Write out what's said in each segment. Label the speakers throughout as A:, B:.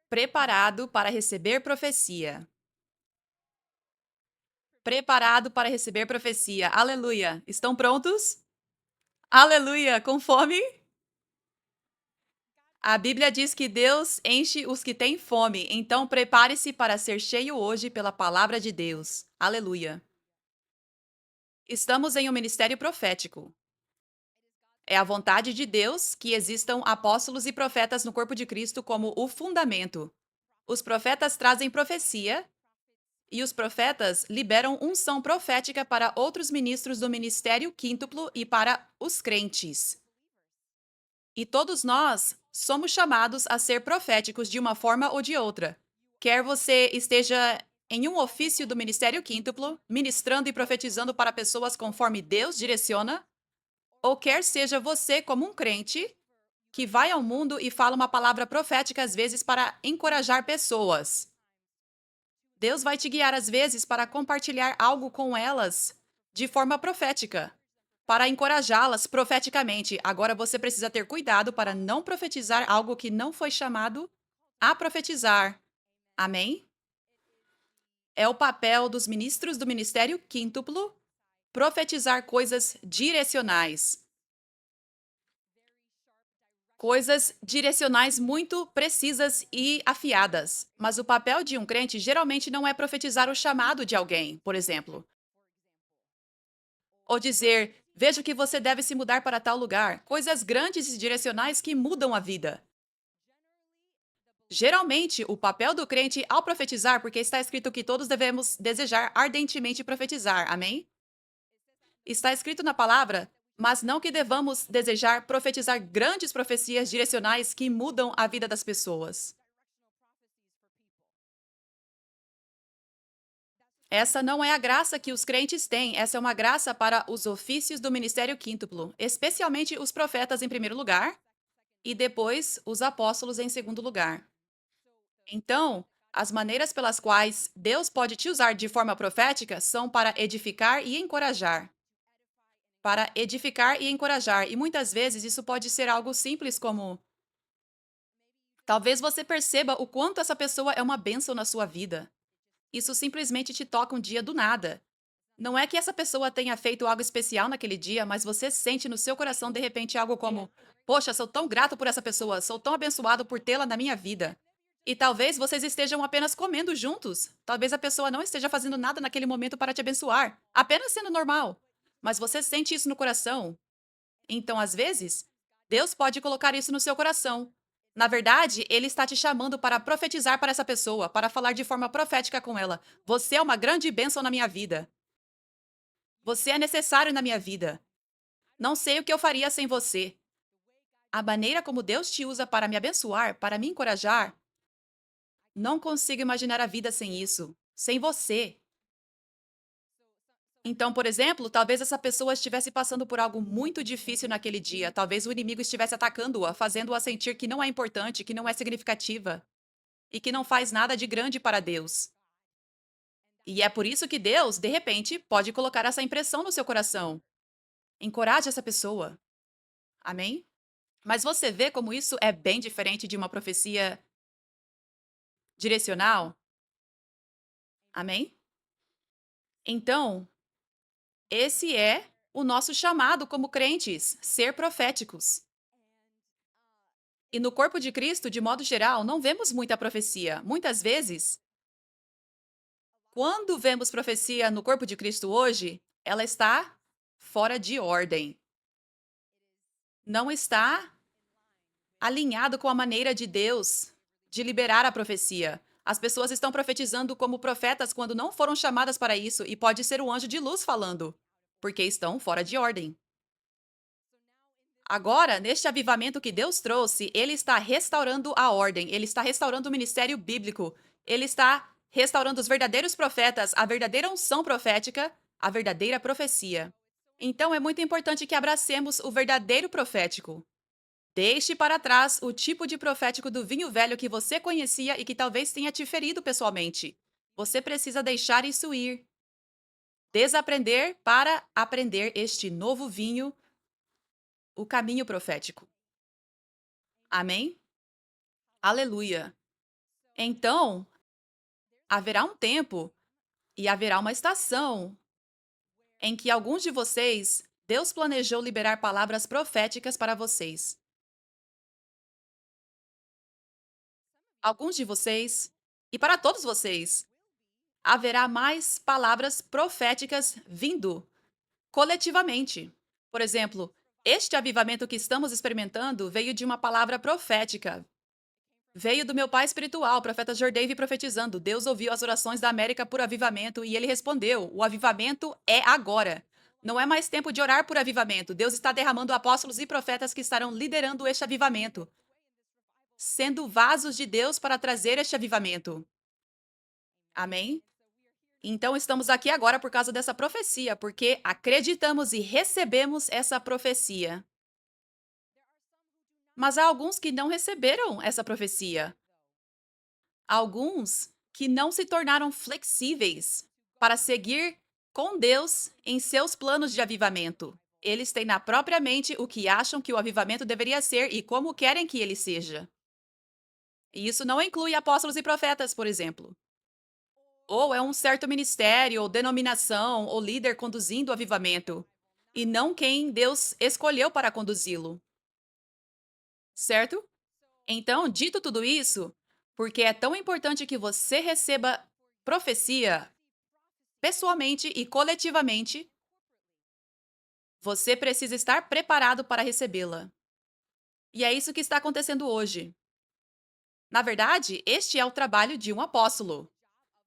A: Preparado para receber profecia. Preparado para receber profecia. Aleluia. Estão prontos? Aleluia. Com fome? A Bíblia diz que Deus enche os que têm fome, então prepare-se para ser cheio hoje pela palavra de Deus. Aleluia. Estamos em um ministério profético. É a vontade de Deus que existam apóstolos e profetas no corpo de Cristo como o fundamento. Os profetas trazem profecia e os profetas liberam unção profética para outros ministros do ministério quíntuplo e para os crentes. E todos nós somos chamados a ser proféticos de uma forma ou de outra. Quer você esteja em um ofício do ministério quíntuplo, ministrando e profetizando para pessoas conforme Deus direciona, ou quer seja você como um crente que vai ao mundo e fala uma palavra profética às vezes para encorajar pessoas. Deus vai te guiar às vezes para compartilhar algo com elas de forma profética, para encorajá-las profeticamente. Agora você precisa ter cuidado para não profetizar algo que não foi chamado a profetizar. Amém? É o papel dos ministros do ministério quíntuplo profetizar coisas direcionais. Coisas direcionais muito precisas e afiadas. Mas o papel de um crente geralmente não é profetizar o chamado de alguém, por exemplo. Ou dizer, vejo que você deve se mudar para tal lugar. Coisas grandes e direcionais que mudam a vida. Geralmente, o papel do crente ao profetizar, porque está escrito que todos devemos desejar ardentemente profetizar, amém? Está escrito na palavra, mas não que devamos desejar profetizar grandes profecias direcionais que mudam a vida das pessoas. Essa não é a graça que os crentes têm, essa é uma graça para os ofícios do ministério quíntuplo, especialmente os profetas em primeiro lugar e depois os apóstolos em segundo lugar. Então, as maneiras pelas quais Deus pode te usar de forma profética são para edificar e encorajar. Para edificar e encorajar, e muitas vezes isso pode ser algo simples como: talvez você perceba o quanto essa pessoa é uma bênção na sua vida. Isso simplesmente te toca um dia do nada. Não é que essa pessoa tenha feito algo especial naquele dia, mas você sente no seu coração de repente algo como: poxa, sou tão grato por essa pessoa, sou tão abençoado por tê-la na minha vida. E talvez vocês estejam apenas comendo juntos. Talvez a pessoa não esteja fazendo nada naquele momento para te abençoar, apenas sendo normal. Mas você sente isso no coração. Então, às vezes, Deus pode colocar isso no seu coração. Na verdade, Ele está te chamando para profetizar para essa pessoa, para falar de forma profética com ela. Você é uma grande bênção na minha vida. Você é necessário na minha vida. Não sei o que eu faria sem você. A maneira como Deus te usa para me abençoar, para me encorajar, não consigo imaginar a vida sem isso, sem você. Então, por exemplo, talvez essa pessoa estivesse passando por algo muito difícil naquele dia. Talvez o inimigo estivesse atacando-a, fazendo-a sentir que não é importante, que não é significativa e que não faz nada de grande para Deus. E é por isso que Deus, de repente, pode colocar essa impressão no seu coração. Encoraje essa pessoa. Amém? Mas você vê como isso é bem diferente de uma profecia direcional? Amém? Então, esse é o nosso chamado como crentes, ser proféticos. E no corpo de Cristo, de modo geral, não vemos muita profecia. Muitas vezes, quando vemos profecia no corpo de Cristo hoje, ela está fora de ordem. Não está alinhado com a maneira de Deus de liberar a profecia. As pessoas estão profetizando como profetas quando não foram chamadas para isso, e pode ser o anjo de luz falando, porque estão fora de ordem. Agora, neste avivamento que Deus trouxe, ele está restaurando a ordem, ele está restaurando o ministério bíblico, ele está restaurando os verdadeiros profetas, a verdadeira unção profética, a verdadeira profecia. Então é muito importante que abracemos o verdadeiro profético. Deixe para trás o tipo de profético do vinho velho que você conhecia e que talvez tenha te ferido pessoalmente. Você precisa deixar isso ir. Desaprender para aprender este novo vinho, o caminho profético. Amém? Aleluia. Então, haverá um tempo e haverá uma estação em que alguns de vocês, Deus planejou liberar palavras proféticas para vocês. Alguns de vocês, e para todos vocês, haverá mais palavras proféticas vindo coletivamente. Por exemplo, este avivamento que estamos experimentando veio de uma palavra profética. Veio do meu pai espiritual, o profeta Jordave, profetizando. Deus ouviu as orações da América por avivamento e ele respondeu: o avivamento é agora. Não é mais tempo de orar por avivamento. Deus está derramando apóstolos e profetas que estarão liderando este avivamento, sendo vasos de Deus para trazer este avivamento. Amém? Então estamos aqui agora por causa dessa profecia, porque acreditamos e recebemos essa profecia. Mas há alguns que não receberam essa profecia. Alguns que não se tornaram flexíveis para seguir com Deus em seus planos de avivamento. Eles têm na própria mente o que acham que o avivamento deveria ser e como querem que ele seja. E isso não inclui apóstolos e profetas, por exemplo. Ou é um certo ministério, ou denominação, ou líder conduzindo o avivamento, e não quem Deus escolheu para conduzi-lo. Certo? Então, dito tudo isso, porque é tão importante que você receba profecia pessoalmente e coletivamente, você precisa estar preparado para recebê-la. E é isso que está acontecendo hoje. Na verdade, este é o trabalho de um apóstolo.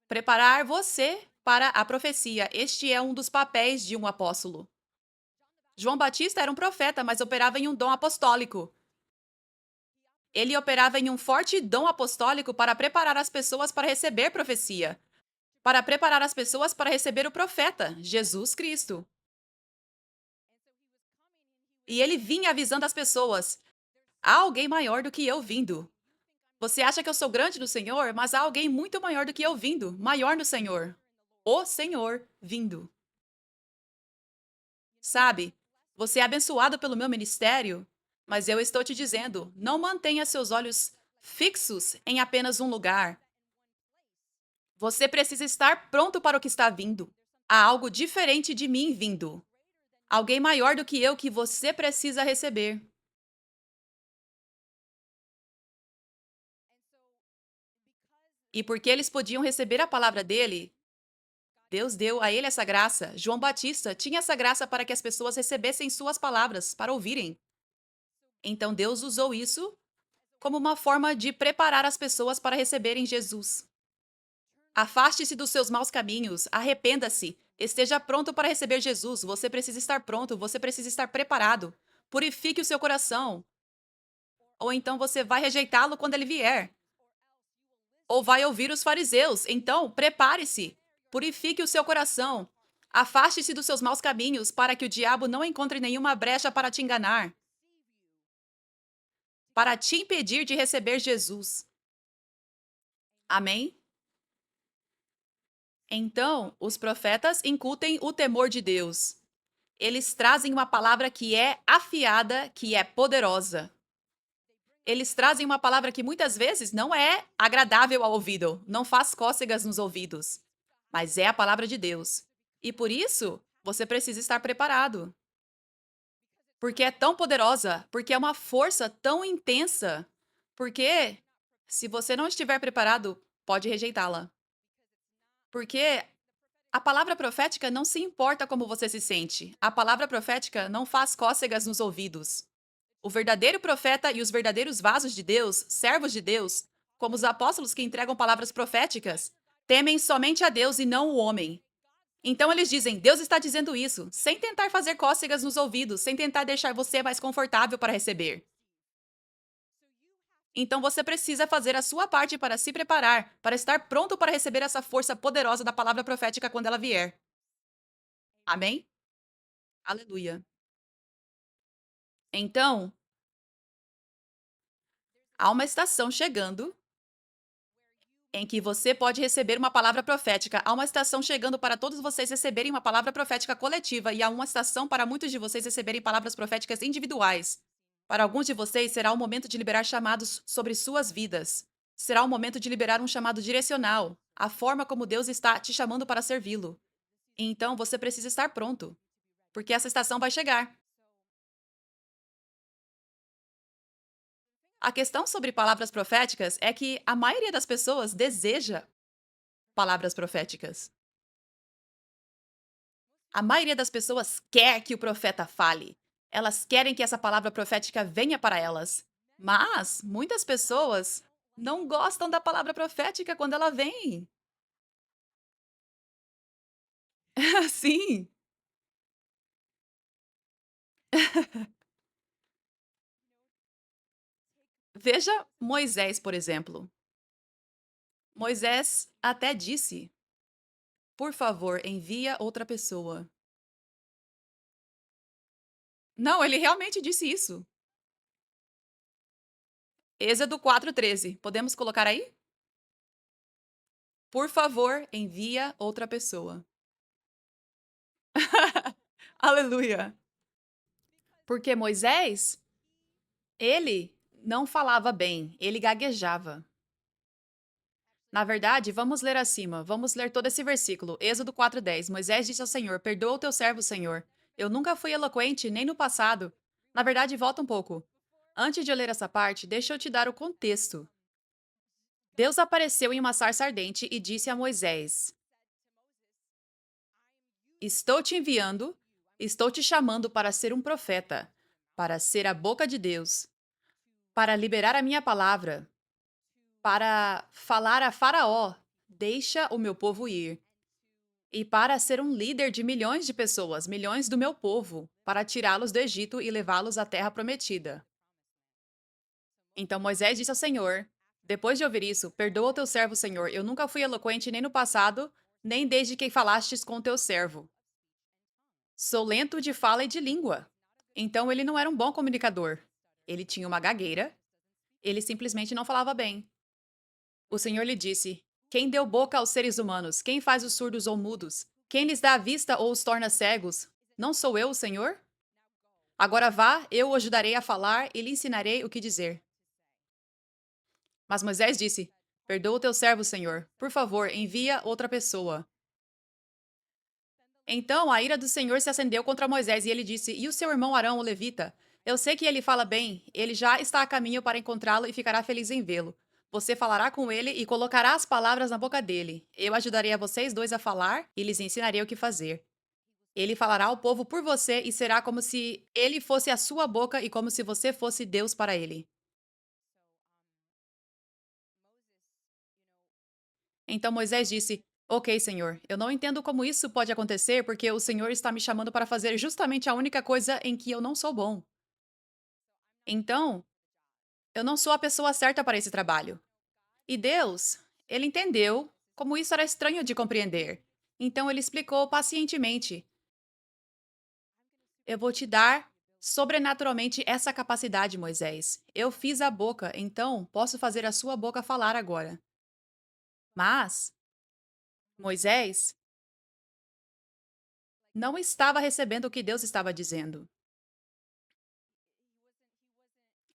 A: Preparar você para a profecia. Este é um dos papéis de um apóstolo. João Batista era um profeta, mas operava em um dom apostólico. Ele operava em um forte dom apostólico para preparar as pessoas para receber profecia, para preparar as pessoas para receber o profeta, Jesus Cristo. E ele vinha avisando as pessoas: há alguém maior do que eu vindo. Você acha que eu sou grande no Senhor, mas há alguém muito maior do que eu vindo, maior no Senhor. O Senhor vindo. Sabe, você é abençoado pelo meu ministério, mas eu estou te dizendo, não mantenha seus olhos fixos em apenas um lugar. Você precisa estar pronto para o que está vindo. Há algo diferente de mim vindo. Alguém maior do que eu que você precisa receber. E porque eles podiam receber a palavra dele, Deus deu a ele essa graça. João Batista tinha essa graça para que as pessoas recebessem suas palavras, para ouvirem. Então Deus usou isso como uma forma de preparar as pessoas para receberem Jesus. Afaste-se dos seus maus caminhos, arrependa-se, esteja pronto para receber Jesus. Você precisa estar pronto, você precisa estar preparado. Purifique o seu coração, ou então você vai rejeitá-lo quando ele vier. Ou vai ouvir os fariseus. Então, prepare-se, purifique o seu coração. Afaste-se dos seus maus caminhos para que o diabo não encontre nenhuma brecha para te enganar, para te impedir de receber Jesus. Amém? Então, os profetas incutem o temor de Deus. Eles trazem uma palavra que é afiada, que é poderosa. Eles trazem uma palavra que muitas vezes não é agradável ao ouvido, não faz cócegas nos ouvidos, mas é a palavra de Deus. E por isso, você precisa estar preparado. Porque é tão poderosa, porque é uma força tão intensa. Porque, se você não estiver preparado, pode rejeitá-la. Porque a palavra profética não se importa como você se sente. A palavra profética não faz cócegas nos ouvidos. O verdadeiro profeta e os verdadeiros vasos de Deus, servos de Deus, como os apóstolos que entregam palavras proféticas, temem somente a Deus e não o homem. Então eles dizem: Deus está dizendo isso, sem tentar fazer cócegas nos ouvidos, sem tentar deixar você mais confortável para receber. Então você precisa fazer a sua parte para se preparar, para estar pronto para receber essa força poderosa da palavra profética quando ela vier. Amém? Aleluia. Então, há uma estação chegando em que você pode receber uma palavra profética. Há uma estação chegando para todos vocês receberem uma palavra profética coletiva e há uma estação para muitos de vocês receberem palavras proféticas individuais. Para alguns de vocês será o momento de liberar chamados sobre suas vidas. Será o momento de liberar um chamado direcional, a forma como Deus está te chamando para servi-lo. Então você precisa estar pronto, porque essa estação vai chegar. A questão sobre palavras proféticas é que a maioria das pessoas deseja palavras proféticas. A maioria das pessoas quer que o profeta fale. Elas querem que essa palavra profética venha para elas. Mas muitas pessoas não gostam da palavra profética quando ela vem. Sim. Veja Moisés, por exemplo. Moisés até disse: "Por favor, envia outra pessoa". Não, ele realmente disse isso. Êxodo 4:13. Podemos colocar aí? Por favor, envia outra pessoa. Aleluia. Porque Moisés, ele não falava bem, ele gaguejava. Na verdade, vamos ler acima, vamos ler todo esse versículo. Êxodo 4:10. Moisés disse ao Senhor: "Perdoa o teu servo, Senhor. Eu nunca fui eloquente, nem no passado." Na verdade, volta um pouco. Antes de eu ler essa parte, deixa eu te dar o contexto. Deus apareceu em uma sarça ardente e disse a Moisés: "Estou te enviando, estou te chamando para ser um profeta, para ser a boca de Deus, para liberar a minha palavra, para falar a Faraó: deixa o meu povo ir, e para ser um líder de milhões de pessoas, milhões do meu povo, para tirá-los do Egito e levá-los à terra prometida." Então Moisés disse ao Senhor: "Depois de ouvir isso, perdoa o teu servo, Senhor. Eu nunca fui eloquente nem no passado, nem desde que falastes com o teu servo. Sou lento de fala e de língua." Então ele não era um bom comunicador. Ele tinha uma gagueira, ele simplesmente não falava bem. O Senhor lhe disse: "Quem deu boca aos seres humanos? Quem faz os surdos ou mudos? Quem lhes dá a vista ou os torna cegos? Não sou eu, o Senhor? Agora vá, eu o ajudarei a falar e lhe ensinarei o que dizer." Mas Moisés disse: "Perdoa o teu servo, Senhor. Por favor, envia outra pessoa." Então a ira do Senhor se acendeu contra Moisés e ele disse: "E o seu irmão Arão, o levita? Eu sei que ele fala bem, ele já está a caminho para encontrá-lo e ficará feliz em vê-lo. Você falará com ele e colocará as palavras na boca dele. Eu ajudarei a vocês dois a falar e lhes ensinarei o que fazer. Ele falará ao povo por você e será como se ele fosse a sua boca e como se você fosse Deus para ele." Então Moisés disse: "Ok, Senhor, eu não entendo como isso pode acontecer porque o Senhor está me chamando para fazer justamente a única coisa em que eu não sou bom. Então, eu não sou a pessoa certa para esse trabalho." E Deus, ele entendeu como isso era estranho de compreender. Então ele explicou pacientemente: "Eu vou te dar sobrenaturalmente essa capacidade, Moisés. Eu fiz a boca, então posso fazer a sua boca falar agora." Mas Moisés não estava recebendo o que Deus estava dizendo.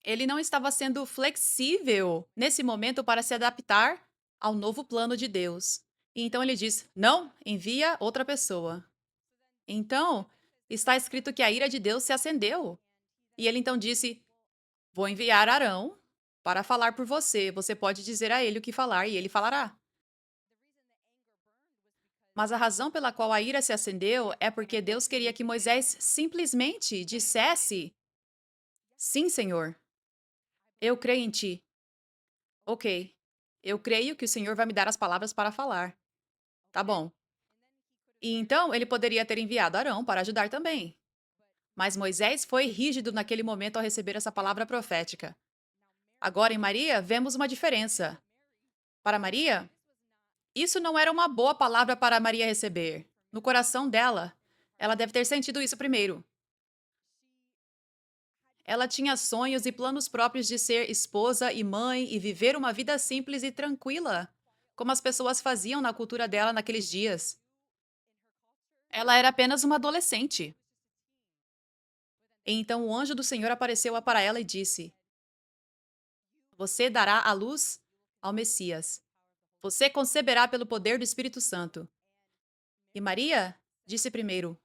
A: Ele não estava sendo flexível nesse momento para se adaptar ao novo plano de Deus. E então ele diz: "Não, envia outra pessoa." Então, está escrito que a ira de Deus se acendeu. E ele então disse: "Vou enviar Arão para falar por você. Você pode dizer a ele o que falar e ele falará." Mas a razão pela qual a ira se acendeu é porque Deus queria que Moisés simplesmente dissesse: "Sim, Senhor, eu creio em ti. Ok, eu creio que o Senhor vai me dar as palavras para falar. Tá bom." E então ele poderia ter enviado Arão para ajudar também. Mas Moisés foi rígido naquele momento ao receber essa palavra profética. Agora, em Maria, vemos uma diferença. Para Maria, isso não era uma boa palavra para Maria receber. No coração dela, ela deve ter sentido isso primeiro. Ela tinha sonhos e planos próprios de ser esposa e mãe e viver uma vida simples e tranquila, como as pessoas faziam na cultura dela naqueles dias. Ela era apenas uma adolescente. Então o anjo do Senhor apareceu para ela e disse: "Você dará à luz ao Messias. Você conceberá pelo poder do Espírito Santo. E Maria disse primeiro: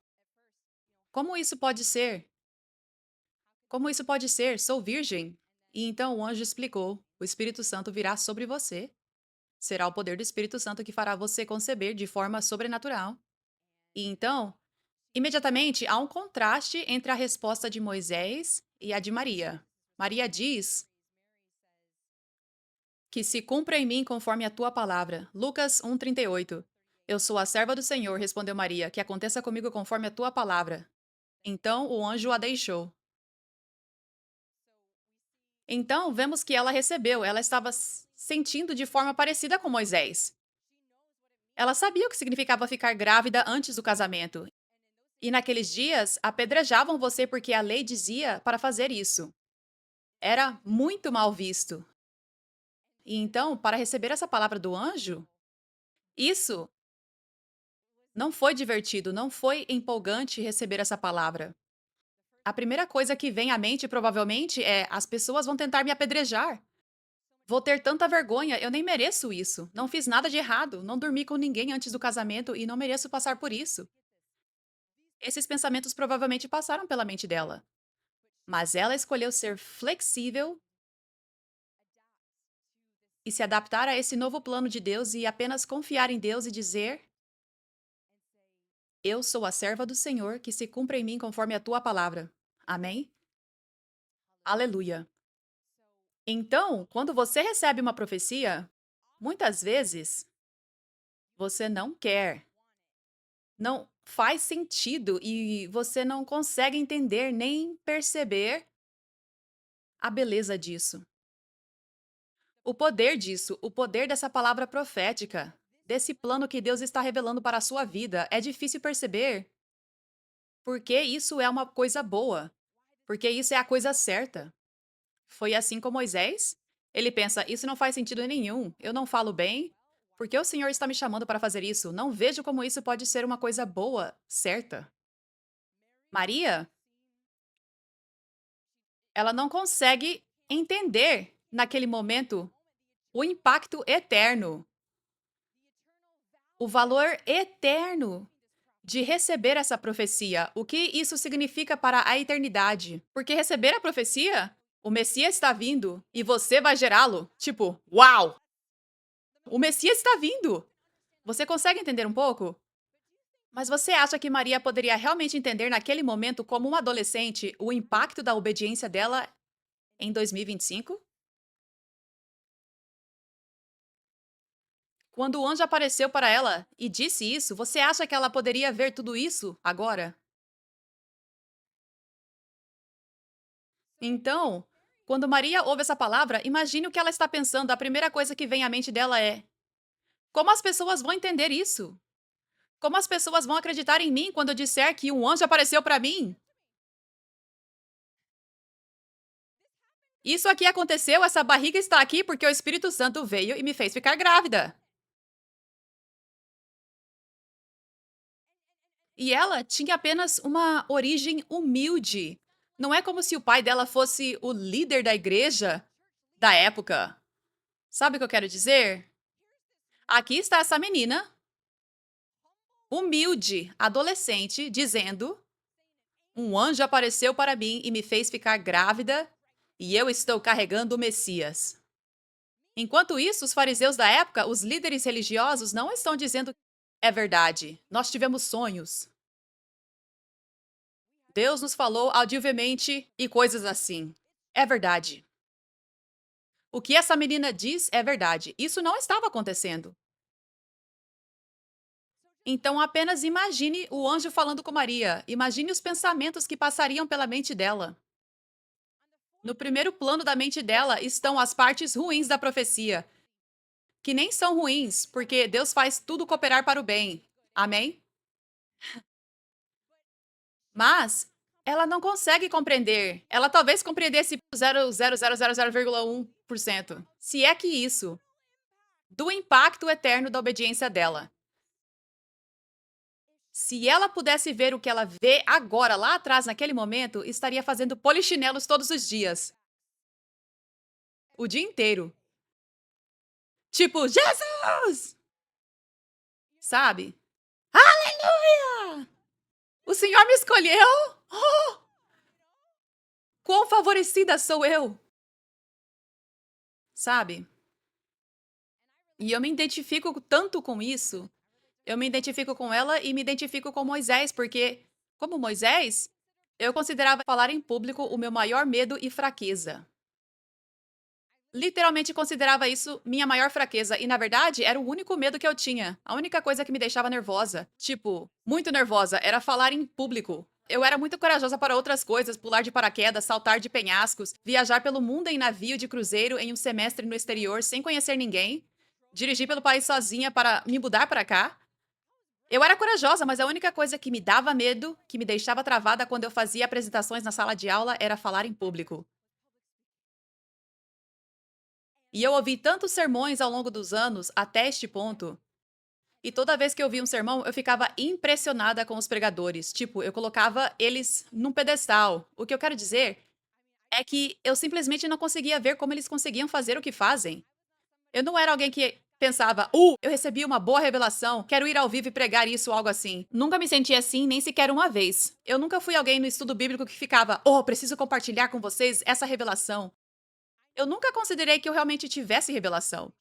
A: Como isso pode ser? Como isso pode ser? Sou virgem. E então o anjo explicou: O Espírito Santo virá sobre você. Será o poder do Espírito Santo que fará você conceber de forma sobrenatural. E então, imediatamente há um contraste entre a resposta de Moisés e a de Maria. Maria diz que se cumpra em mim conforme a tua palavra. Lucas 1:38. Eu sou a serva do Senhor, respondeu Maria, que aconteça comigo conforme a tua palavra. Então o anjo a deixou. Então vemos que ela recebeu, ela estava sentindo de forma parecida com Moisés. Ela sabia o que significava ficar grávida antes do casamento. E naqueles dias apedrejavam você porque a lei dizia para fazer isso. Era muito mal visto. E então, para receber essa palavra do anjo, isso não foi divertido, não foi empolgante receber essa palavra. A primeira coisa que vem à mente, provavelmente, é: as pessoas vão tentar me apedrejar. Vou ter tanta vergonha, eu nem mereço isso. Não fiz nada de errado, não dormi com ninguém antes do casamento e não mereço passar por isso. Esses pensamentos provavelmente passaram pela mente dela. Mas ela escolheu ser flexível e se adaptar a esse novo plano de Deus e apenas confiar em Deus e dizer: Eu sou a serva do Senhor, que se cumpra em mim conforme a tua palavra. Amém? Aleluia. Então, quando você recebe uma profecia, muitas vezes você não quer, não faz sentido e você não consegue entender nem perceber a beleza disso. O poder disso, o poder dessa palavra profética, desse plano que Deus está revelando para a sua vida, é difícil perceber porque isso é uma coisa boa, porque isso é a coisa certa. Foi assim com Moisés. Ele pensa: isso não faz sentido nenhum, eu não falo bem. Por que o Senhor está me chamando para fazer isso? Não vejo como isso pode ser uma coisa boa, certa. Maria, ela não consegue entender, naquele momento, o impacto eterno, o valor eterno de receber essa profecia. O que isso significa para a eternidade? Porque receber a profecia, o Messias está vindo e você vai gerá-lo. Tipo, uau! O Messias está vindo! Você consegue entender um pouco? Mas você acha que Maria poderia realmente entender naquele momento, como uma adolescente, o impacto da obediência dela em 2025? Quando o anjo apareceu para ela e disse isso, você acha que ela poderia ver tudo isso agora? Então, quando Maria ouve essa palavra, imagine o que ela está pensando. A primeira coisa que vem à mente dela é: como as pessoas vão entender isso? Como as pessoas vão acreditar em mim quando eu disser que um anjo apareceu para mim? Isso aqui aconteceu, essa barriga está aqui porque o Espírito Santo veio e me fez ficar grávida. E ela tinha apenas uma origem humilde. Não é como se o pai dela fosse o líder da igreja da época. Sabe o que eu quero dizer? Aqui está essa menina, humilde, adolescente, dizendo: Um anjo apareceu para mim e me fez ficar grávida, e eu estou carregando o Messias. Enquanto isso, os fariseus da época, os líderes religiosos, não estão dizendo: É verdade, nós tivemos sonhos. Deus nos falou audivelmente e coisas assim. É verdade. O que essa menina diz é verdade. Isso não estava acontecendo. Então apenas imagine o anjo falando com Maria. Imagine os pensamentos que passariam pela mente dela. No primeiro plano da mente dela estão as partes ruins da profecia, que nem são ruins, porque Deus faz tudo cooperar para o bem. Amém? Mas ela não consegue compreender. Ela talvez compreendesse 0,0000,1%. Se é que isso, do impacto eterno da obediência dela. Se ela pudesse ver o que ela vê agora, lá atrás, naquele momento, estaria fazendo polichinelos todos os dias. O dia inteiro. Tipo, Jesus! Sabe? Aleluia! O Senhor me escolheu? Oh, quão favorecida sou eu! Sabe? E eu me identifico tanto com isso. Eu me identifico com ela e me identifico com Moisés, porque, como Moisés, eu considerava falar em público o meu maior medo e fraqueza. Literalmente considerava isso minha maior fraqueza e, na verdade, era o único medo que eu tinha. A única coisa que me deixava nervosa, tipo, muito nervosa, era falar em público. Eu era muito corajosa para outras coisas, pular de paraquedas, saltar de penhascos, viajar pelo mundo em navio de cruzeiro em um semestre no exterior sem conhecer ninguém, dirigir pelo país sozinha para me mudar para cá. Eu era corajosa, mas a única coisa que me dava medo, que me deixava travada quando eu fazia apresentações na sala de aula, era falar em público. E eu ouvi tantos sermões ao longo dos anos até este ponto, e toda vez que eu via um sermão, eu ficava impressionada com os pregadores. Tipo, eu colocava eles num pedestal. O que eu quero dizer é que eu simplesmente não conseguia ver como eles conseguiam fazer o que fazem. Eu não era alguém que pensava, eu recebi uma boa revelação, quero ir ao vivo e pregar isso ou algo assim. Nunca me senti assim, nem sequer uma vez. Eu nunca fui alguém no estudo bíblico que ficava, preciso compartilhar com vocês essa revelação. Eu nunca considerei que eu realmente tivesse revelação.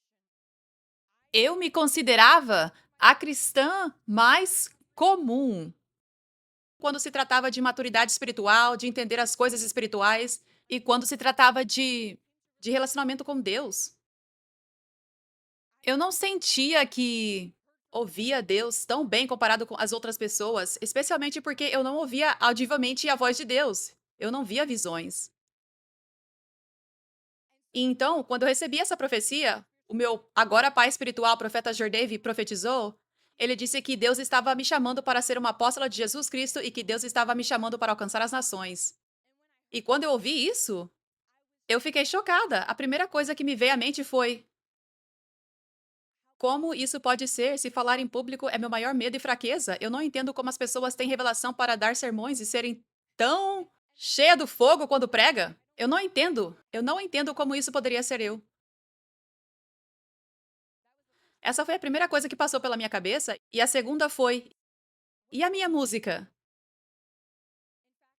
A: Eu me considerava a cristã mais comum quando se tratava de maturidade espiritual, de entender as coisas espirituais e quando se tratava de relacionamento com Deus. Eu não sentia que ouvia Deus tão bem comparado com as outras pessoas, especialmente porque eu não ouvia audivelmente a voz de Deus. Eu não via visões. E então, quando eu recebi essa profecia, o meu agora pai espiritual, profeta Jordave, profetizou. Ele disse que Deus estava me chamando para ser uma apóstola de Jesus Cristo e que Deus estava me chamando para alcançar as nações. E quando eu ouvi isso, eu fiquei chocada. A primeira coisa que me veio à mente foi: como isso pode ser se falar em público é meu maior medo e fraqueza? Eu não entendo como as pessoas têm revelação para dar sermões e serem tão cheia do fogo quando prega. Eu não entendo. Eu não entendo como isso poderia ser eu. Essa foi a primeira coisa que passou pela minha cabeça, e a segunda foi: e a minha música?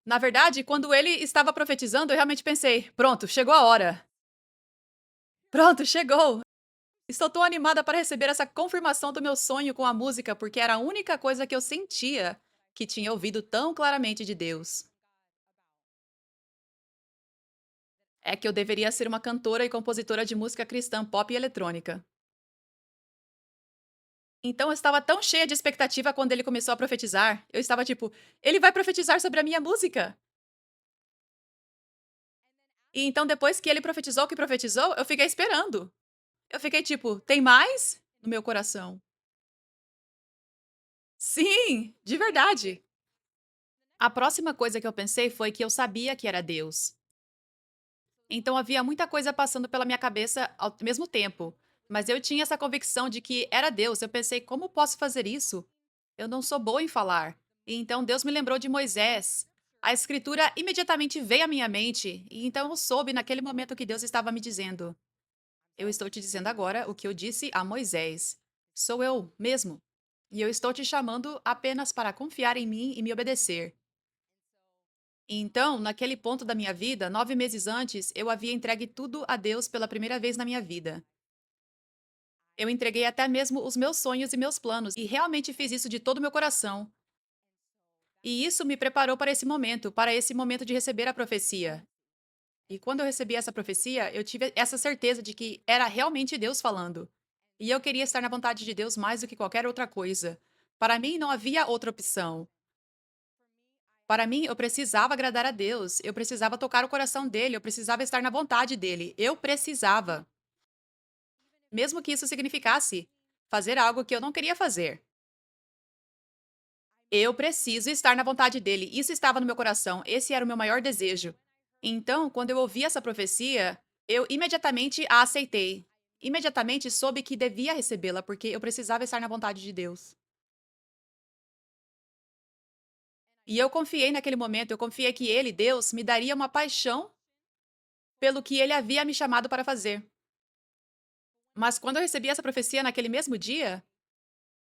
A: Na verdade, quando ele estava profetizando, eu realmente pensei: pronto, chegou a hora. Pronto, chegou. Estou tão animada para receber essa confirmação do meu sonho com a música, porque era a única coisa que eu sentia que tinha ouvido tão claramente de Deus. É que eu deveria ser uma cantora e compositora de música cristã pop e eletrônica. Então eu estava tão cheia de expectativa quando ele começou a profetizar. Eu estava tipo, ele vai profetizar sobre a minha música. E então depois que ele profetizou o que profetizou, eu fiquei esperando. Eu fiquei tipo, tem mais? No meu coração. Sim, de verdade. A próxima coisa que eu pensei foi que eu sabia que era Deus. Então havia muita coisa passando pela minha cabeça ao mesmo tempo. Mas eu tinha essa convicção de que era Deus. Eu pensei, como posso fazer isso? Eu não sou boa em falar. E então Deus me lembrou de Moisés. A escritura imediatamente veio à minha mente, e então eu soube naquele momento que Deus estava me dizendo: eu estou te dizendo agora o que eu disse a Moisés. Sou eu mesmo. E eu estou te chamando apenas para confiar em mim e me obedecer. Então, naquele ponto da minha vida, 9 meses antes, eu havia entregue tudo a Deus pela primeira vez na minha vida. Eu entreguei até mesmo os meus sonhos e meus planos, e realmente fiz isso de todo o meu coração. E isso me preparou para esse momento de receber a profecia. E quando eu recebi essa profecia, eu tive essa certeza de que era realmente Deus falando. E eu queria estar na vontade de Deus mais do que qualquer outra coisa. Para mim, não havia outra opção. Para mim, eu precisava agradar a Deus, eu precisava tocar o coração dele, eu precisava estar na vontade dele. Eu precisava. Mesmo que isso significasse fazer algo que eu não queria fazer. Eu preciso estar na vontade dele. Isso estava no meu coração. Esse era o meu maior desejo. Então, quando eu ouvi essa profecia, eu imediatamente a aceitei. Imediatamente soube que devia recebê-la, porque eu precisava estar na vontade de Deus. E eu confiei naquele momento, eu confiei que ele, Deus, me daria uma paixão pelo que ele havia me chamado para fazer. Mas quando eu recebi essa profecia naquele mesmo dia,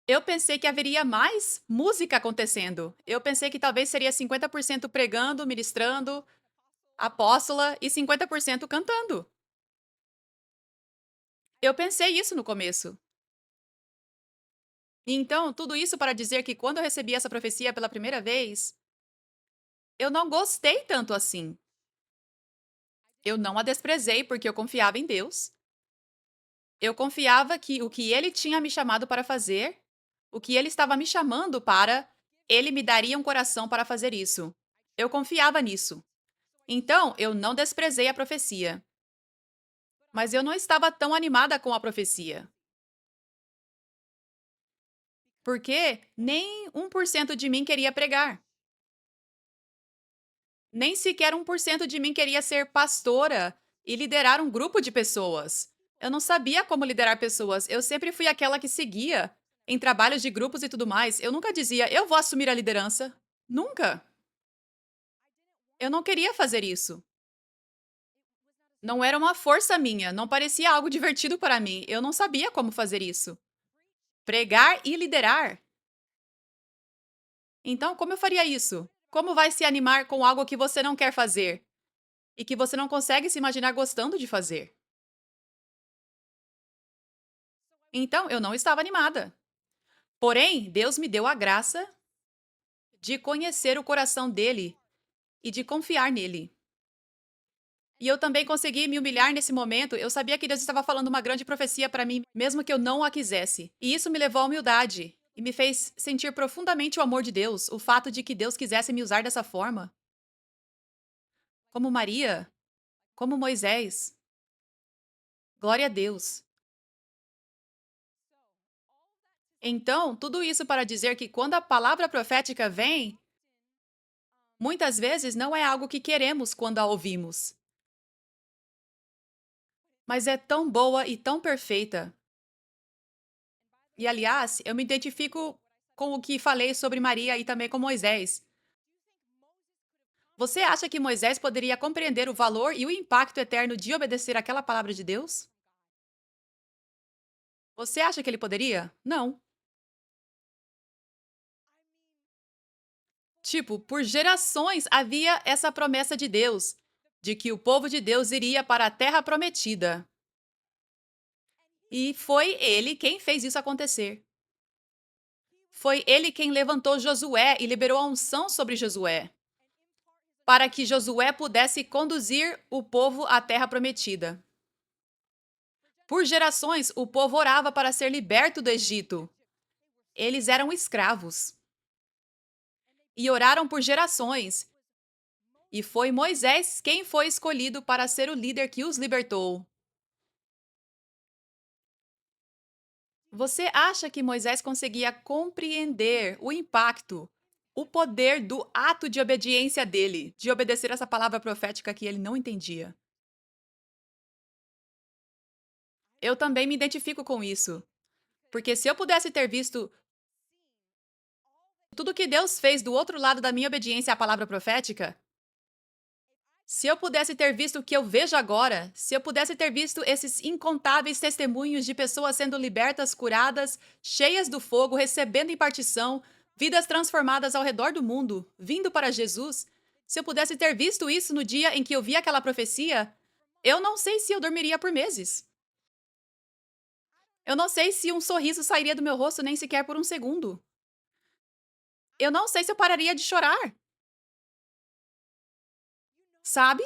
A: eu pensei que haveria mais música acontecendo. Eu pensei que talvez seria 50% pregando, ministrando, apóstola e 50% cantando. Eu pensei isso no começo. Então, tudo isso para dizer que quando eu recebi essa profecia pela primeira vez, eu não gostei tanto assim. Eu não a desprezei porque eu confiava em Deus. Eu confiava que o que ele tinha me chamado para fazer, o que ele estava me chamando para, ele me daria um coração para fazer isso. Eu confiava nisso. Então, eu não desprezei a profecia. Mas eu não estava tão animada com a profecia. Porque nem 1% de mim queria pregar. Nem sequer 1% de mim queria ser pastora e liderar um grupo de pessoas. Eu não sabia como liderar pessoas. Eu sempre fui aquela que seguia em trabalhos de grupos e tudo mais. Eu nunca dizia, eu vou assumir a liderança. Nunca. Eu não queria fazer isso. Não era uma força minha, não parecia algo divertido para mim. Eu não sabia como fazer isso. Pregar e liderar. Então, como eu faria isso? Como vai se animar com algo que você não quer fazer e que você não consegue se imaginar gostando de fazer? Então, eu não estava animada. Porém, Deus me deu a graça de conhecer o coração dele e de confiar nele. E eu também consegui me humilhar nesse momento. Eu sabia que Deus estava falando uma grande profecia para mim, mesmo que eu não a quisesse. E isso me levou à humildade e me fez sentir profundamente o amor de Deus, o fato de que Deus quisesse me usar dessa forma, como Maria, como Moisés. Glória a Deus. Então, tudo isso para dizer que quando a palavra profética vem, muitas vezes não é algo que queremos quando a ouvimos, mas é tão boa e tão perfeita. E aliás, eu me identifico com o que falei sobre Maria e também com Moisés. Você acha que Moisés poderia compreender o valor e o impacto eterno de obedecer àquela palavra de Deus? Você acha que ele poderia? Não. Tipo, por gerações havia essa promessa de Deus, de que o povo de Deus iria para a terra prometida. E foi ele quem fez isso acontecer. Foi ele quem levantou Josué e liberou a unção sobre Josué, para que Josué pudesse conduzir o povo à terra prometida. Por gerações, o povo orava para ser liberto do Egito. Eles eram escravos. E oraram por gerações. E foi Moisés quem foi escolhido para ser o líder que os libertou. Você acha que Moisés conseguia compreender o impacto, o poder do ato de obediência dele, de obedecer essa palavra profética que ele não entendia? Eu também me identifico com isso, porque se eu pudesse ter visto tudo que Deus fez do outro lado da minha obediência à palavra profética, se eu pudesse ter visto o que eu vejo agora, se eu pudesse ter visto esses incontáveis testemunhos de pessoas sendo libertas, curadas, cheias do fogo, recebendo impartição, vidas transformadas ao redor do mundo, vindo para Jesus, se eu pudesse ter visto isso no dia em que eu vi aquela profecia, eu não sei se eu dormiria por meses. Eu não sei se um sorriso sairia do meu rosto nem sequer por um segundo. Eu não sei se eu pararia de chorar, sabe?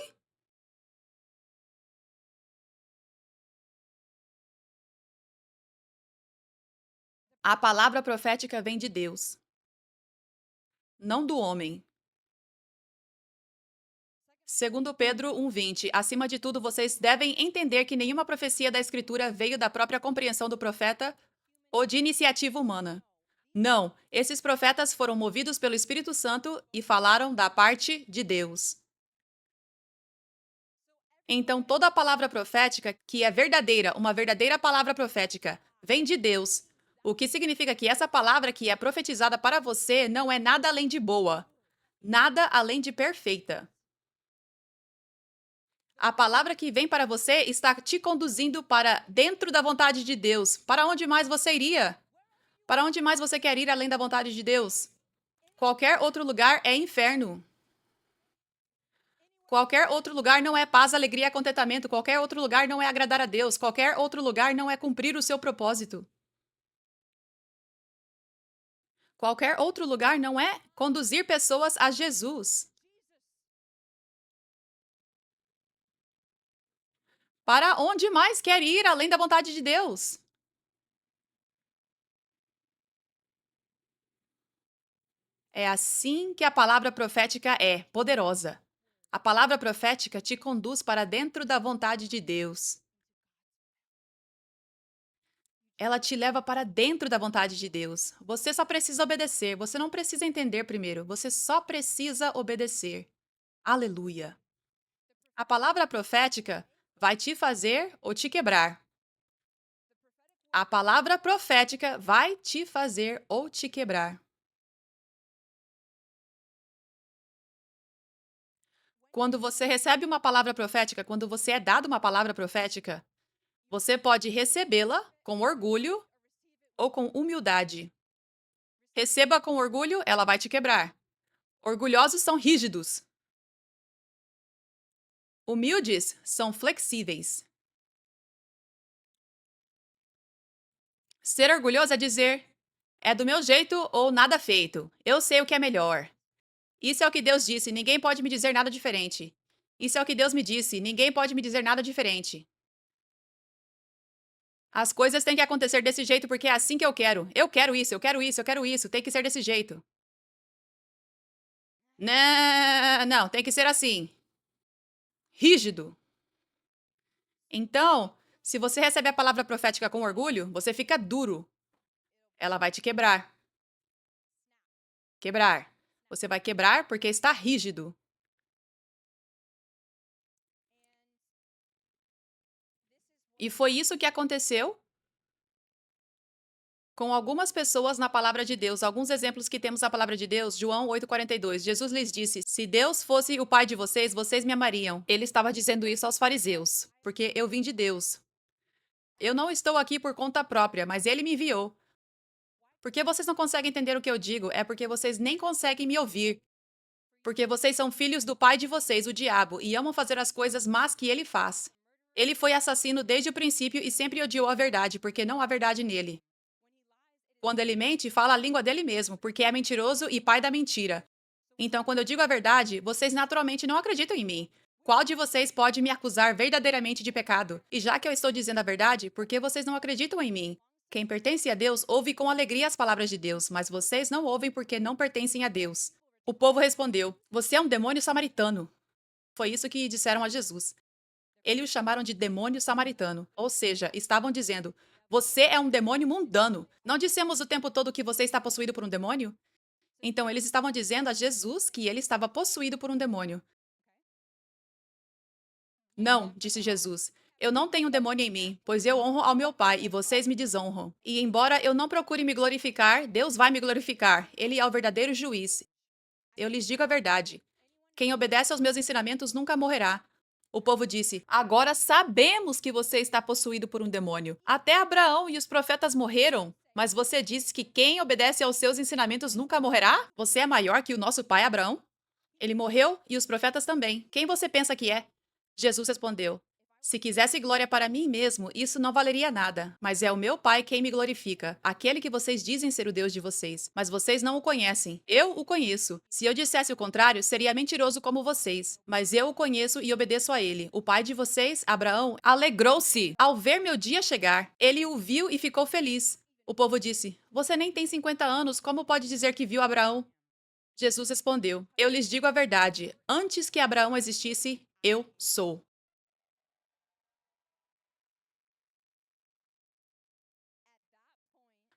A: A palavra profética vem de Deus, não do homem. Segundo Pedro 1:20, acima de tudo, vocês devem entender que nenhuma profecia da Escritura veio da própria compreensão do profeta ou de iniciativa humana. Não, esses profetas foram movidos pelo Espírito Santo e falaram da parte de Deus. Então, toda a palavra profética, que é verdadeira, uma verdadeira palavra profética, vem de Deus. O que significa que essa palavra que é profetizada para você não é nada além de boa, nada além de perfeita. A palavra que vem para você está te conduzindo para dentro da vontade de Deus. Para onde mais você iria? Para onde mais você quer ir além da vontade de Deus? Qualquer outro lugar é inferno. Qualquer outro lugar não é paz, alegria, contentamento. Qualquer outro lugar não é agradar a Deus. Qualquer outro lugar não é cumprir o seu propósito. Qualquer outro lugar não é conduzir pessoas a Jesus. Para onde mais quer ir além da vontade de Deus? É assim que a palavra profética é poderosa. A palavra profética te conduz para dentro da vontade de Deus. Ela te leva para dentro da vontade de Deus. Você só precisa obedecer. Você não precisa entender primeiro. Você só precisa obedecer. Aleluia. A palavra profética vai te fazer ou te quebrar. A palavra profética vai te fazer ou te quebrar. Quando você recebe uma palavra profética, quando você é dado uma palavra profética, você pode recebê-la com orgulho ou com humildade. Receba com orgulho, ela vai te quebrar. Orgulhosos são rígidos. Humildes são flexíveis. Ser orgulhoso é dizer: é do meu jeito ou nada feito. Eu sei o que é melhor. Isso é o que Deus disse, ninguém pode me dizer nada diferente. Isso é o que Deus me disse, ninguém pode me dizer nada diferente. As coisas têm que acontecer desse jeito porque é assim que eu quero. Eu quero isso, eu quero isso, eu quero isso. Tem que ser desse jeito. Não, não, tem que ser assim. Rígido. Então, se você recebe a palavra profética com orgulho, você fica duro. Ela vai te quebrar. Quebrar. Você vai quebrar porque está rígido. E foi isso que aconteceu com algumas pessoas na palavra de Deus. Alguns exemplos que temos na palavra de Deus, João 8,42. Jesus lhes disse: se Deus fosse o pai de vocês, vocês me amariam. Ele estava dizendo isso aos fariseus, porque eu vim de Deus. Eu não estou aqui por conta própria, mas ele me enviou. Porque vocês não conseguem entender o que eu digo, é porque vocês nem conseguem me ouvir. Porque vocês são filhos do pai de vocês, o diabo, e amam fazer as coisas más que ele faz. Ele foi assassino desde o princípio e sempre odiou a verdade, porque não há verdade nele. Quando ele mente, fala a língua dele mesmo, porque é mentiroso e pai da mentira. Então, quando eu digo a verdade, vocês naturalmente não acreditam em mim. Qual de vocês pode me acusar verdadeiramente de pecado? E já que eu estou dizendo a verdade, por que vocês não acreditam em mim? Quem pertence a Deus ouve com alegria as palavras de Deus, mas vocês não ouvem porque não pertencem a Deus. O povo respondeu: Você é um demônio samaritano. Foi isso que disseram a Jesus. Eles o chamaram de demônio samaritano, ou seja, estavam dizendo: Você é um demônio mundano. Não dissemos o tempo todo que você está possuído por um demônio? Então eles estavam dizendo a Jesus que ele estava possuído por um demônio. Não, disse Jesus. Eu não tenho demônio em mim, pois eu honro ao meu Pai e vocês me desonram. E embora eu não procure me glorificar, Deus vai me glorificar. Ele é o verdadeiro juiz. Eu lhes digo a verdade. Quem obedece aos meus ensinamentos nunca morrerá. O povo disse: Agora sabemos que você está possuído por um demônio. Até Abraão e os profetas morreram. Mas você diz que quem obedece aos seus ensinamentos nunca morrerá? Você é maior que o nosso pai Abraão? Ele morreu e os profetas também. Quem você pensa que é? Jesus respondeu: Se quisesse glória para mim mesmo, isso não valeria nada. Mas é o meu Pai quem me glorifica, aquele que vocês dizem ser o Deus de vocês. Mas vocês não o conhecem. Eu o conheço. Se eu dissesse o contrário, seria mentiroso como vocês. Mas eu o conheço e obedeço a ele. O pai de vocês, Abraão, alegrou-se ao ver meu dia chegar. Ele o viu e ficou feliz. O povo disse: Você nem tem 50 anos, como pode dizer que viu Abraão? Jesus respondeu: Eu lhes digo a verdade. Antes que Abraão existisse, eu sou.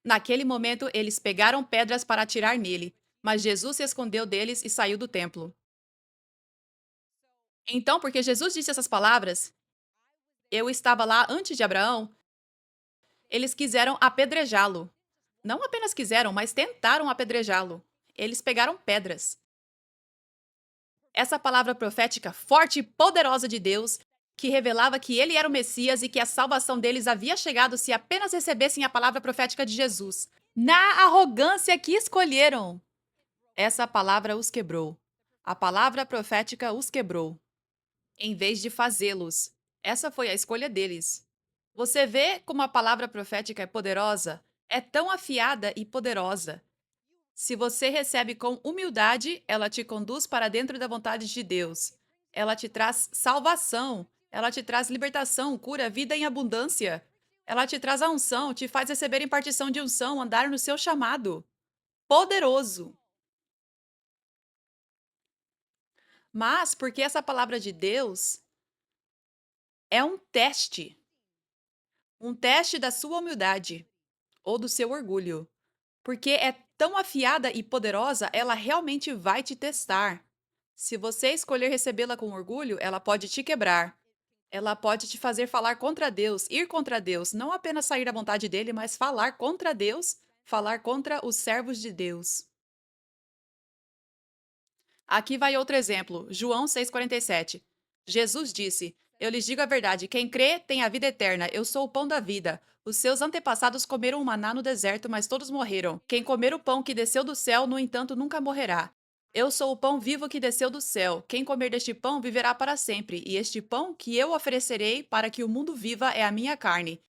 A: Naquele momento, eles pegaram pedras para atirar nele, mas Jesus se escondeu deles e saiu do templo. Então, porque Jesus disse essas palavras, eu estava lá antes de Abraão, eles quiseram apedrejá-lo. Não apenas quiseram, mas tentaram apedrejá-lo. Eles pegaram pedras. Essa palavra profética forte e poderosa de Deus, que revelava que ele era o Messias e que a salvação deles havia chegado se apenas recebessem a palavra profética de Jesus. Na arrogância que escolheram, essa palavra os quebrou. A palavra profética os quebrou, em vez de fazê-los. Essa foi a escolha deles. Você vê como a palavra profética é poderosa? É tão afiada e poderosa. Se você recebe com humildade, ela te conduz para dentro da vontade de Deus. Ela te traz salvação. Ela te traz libertação, cura, vida em abundância. Ela te traz a unção, te faz receber impartição de unção, andar no seu chamado. Poderoso. Mas, porque essa palavra de Deus é um teste da sua humildade ou do seu orgulho. Porque é tão afiada e poderosa, ela realmente vai te testar. Se você escolher recebê-la com orgulho, ela pode te quebrar. Ela pode te fazer falar contra Deus, ir contra Deus, não apenas sair da vontade dele, mas falar contra Deus, falar contra os servos de Deus. Aqui vai outro exemplo, João 6,47. Jesus disse: Eu lhes digo a verdade, quem crê tem a vida eterna, eu sou o pão da vida. Os seus antepassados comeram o maná no deserto, mas todos morreram. Quem comer o pão que desceu do céu, no entanto, nunca morrerá. Eu sou o pão vivo que desceu do céu. Quem comer deste pão viverá para sempre, e este pão que eu oferecerei para que o mundo viva é a minha carne.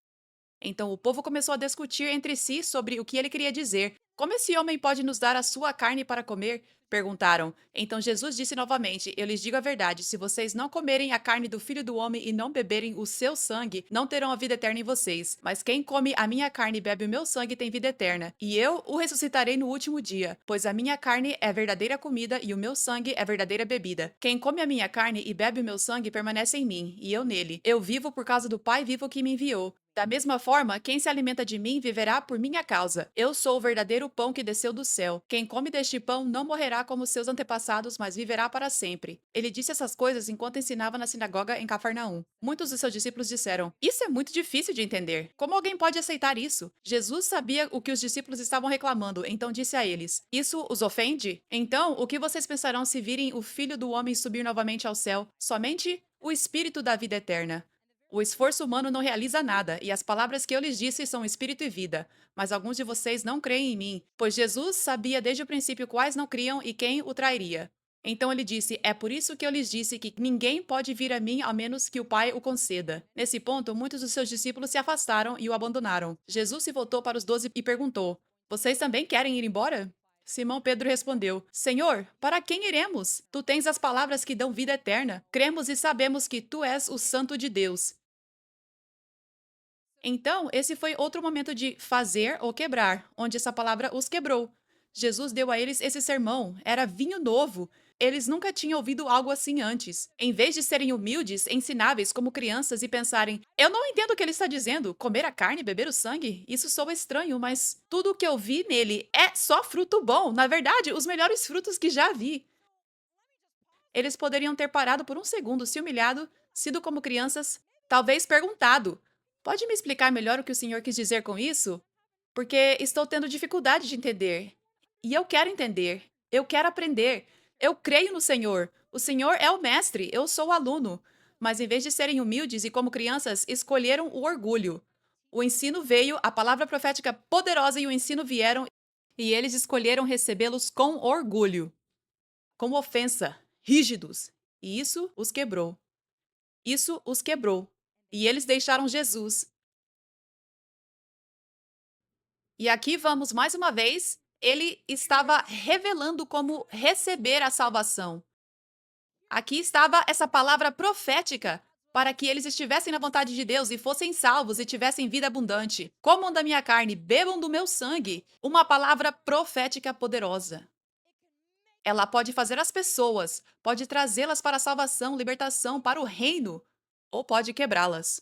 A: Então o povo começou a discutir entre si sobre o que ele queria dizer. Como esse homem pode nos dar a sua carne para comer? Perguntaram. Então Jesus disse novamente: Eu lhes digo a verdade: se vocês não comerem a carne do filho do homem e não beberem o seu sangue, não terão a vida eterna em vocês. Mas quem come a minha carne e bebe o meu sangue tem vida eterna. E eu o ressuscitarei no último dia. Pois a minha carne é verdadeira comida e o meu sangue é verdadeira bebida. Quem come a minha carne e bebe o meu sangue permanece em mim, e eu nele. Eu vivo por causa do Pai vivo que me enviou. Da mesma forma, quem se alimenta de mim viverá por minha causa. Eu sou o verdadeiro pão que desceu do céu. Quem come deste pão não morrerá como seus antepassados, mas viverá para sempre. Ele disse essas coisas enquanto ensinava na sinagoga em Cafarnaum. Muitos dos seus discípulos disseram: Isso é muito difícil de entender. Como alguém pode aceitar isso? Jesus sabia o que os discípulos estavam reclamando, então disse a eles: Isso os ofende? Então, o que vocês pensarão se virem o Filho do Homem subir novamente ao céu? Somente o Espírito da vida eterna. O esforço humano não realiza nada, e as palavras que eu lhes disse são espírito e vida. Mas alguns de vocês não creem em mim, pois Jesus sabia desde o princípio quais não criam e quem o trairia. Então ele disse: É por isso que eu lhes disse que ninguém pode vir a mim a menos que o Pai o conceda. Nesse ponto, muitos dos seus discípulos se afastaram e o abandonaram. Jesus se voltou para os 12 e perguntou: Vocês também querem ir embora? Simão Pedro respondeu: Senhor, para quem iremos? Tu tens as palavras que dão vida eterna. Cremos e sabemos que tu és o Santo de Deus. Então, esse foi outro momento de fazer ou quebrar, onde essa palavra os quebrou. Jesus deu a eles esse sermão, era vinho novo. Eles nunca tinham ouvido algo assim antes. Em vez de serem humildes, ensináveis como crianças e pensarem: Eu não entendo o que ele está dizendo, comer a carne e beber o sangue? Isso soa estranho, mas tudo o que eu vi nele é só fruto bom. Na verdade, os melhores frutos que já vi. Eles poderiam ter parado por um segundo, se humilhado, sido como crianças, talvez perguntado: Pode me explicar melhor o que o senhor quis dizer com isso? Porque estou tendo dificuldade de entender. E eu quero entender. Eu quero aprender. Eu creio no Senhor. O Senhor é o mestre, eu sou o aluno. Mas em vez de serem humildes e como crianças, escolheram o orgulho. O ensino veio, a palavra profética poderosa e o ensino vieram, e eles escolheram recebê-los com orgulho, com ofensa, rígidos. E isso os quebrou. Isso os quebrou. E eles deixaram Jesus. E aqui vamos mais uma vez. Ele estava revelando como receber a salvação. Aqui estava essa palavra profética para que eles estivessem na vontade de Deus e fossem salvos e tivessem vida abundante. Comam da minha carne, bebam do meu sangue. Uma palavra profética poderosa. Ela pode fazer as pessoas, pode trazê-las para a salvação, libertação, para o reino, ou pode quebrá-las.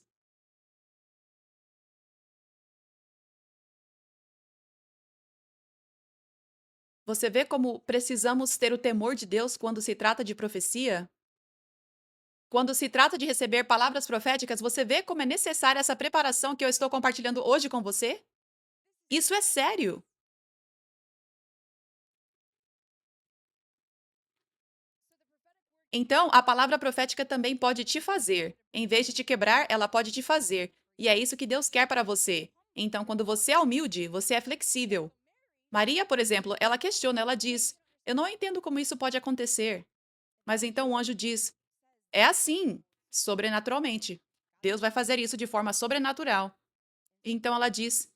A: Você vê como precisamos ter o temor de Deus quando se trata de profecia? Quando se trata de receber palavras proféticas, você vê como é necessária essa preparação que eu estou compartilhando hoje com você? Isso é sério. Então, a palavra profética também pode te fazer. Em vez de te quebrar, ela pode te fazer. E é isso que Deus quer para você. Então, quando você é humilde, você é flexível. Maria, por exemplo, ela questiona, ela diz: Eu não entendo como isso pode acontecer. Mas então o anjo diz: É assim, sobrenaturalmente. Deus vai fazer isso de forma sobrenatural. Então ela diz: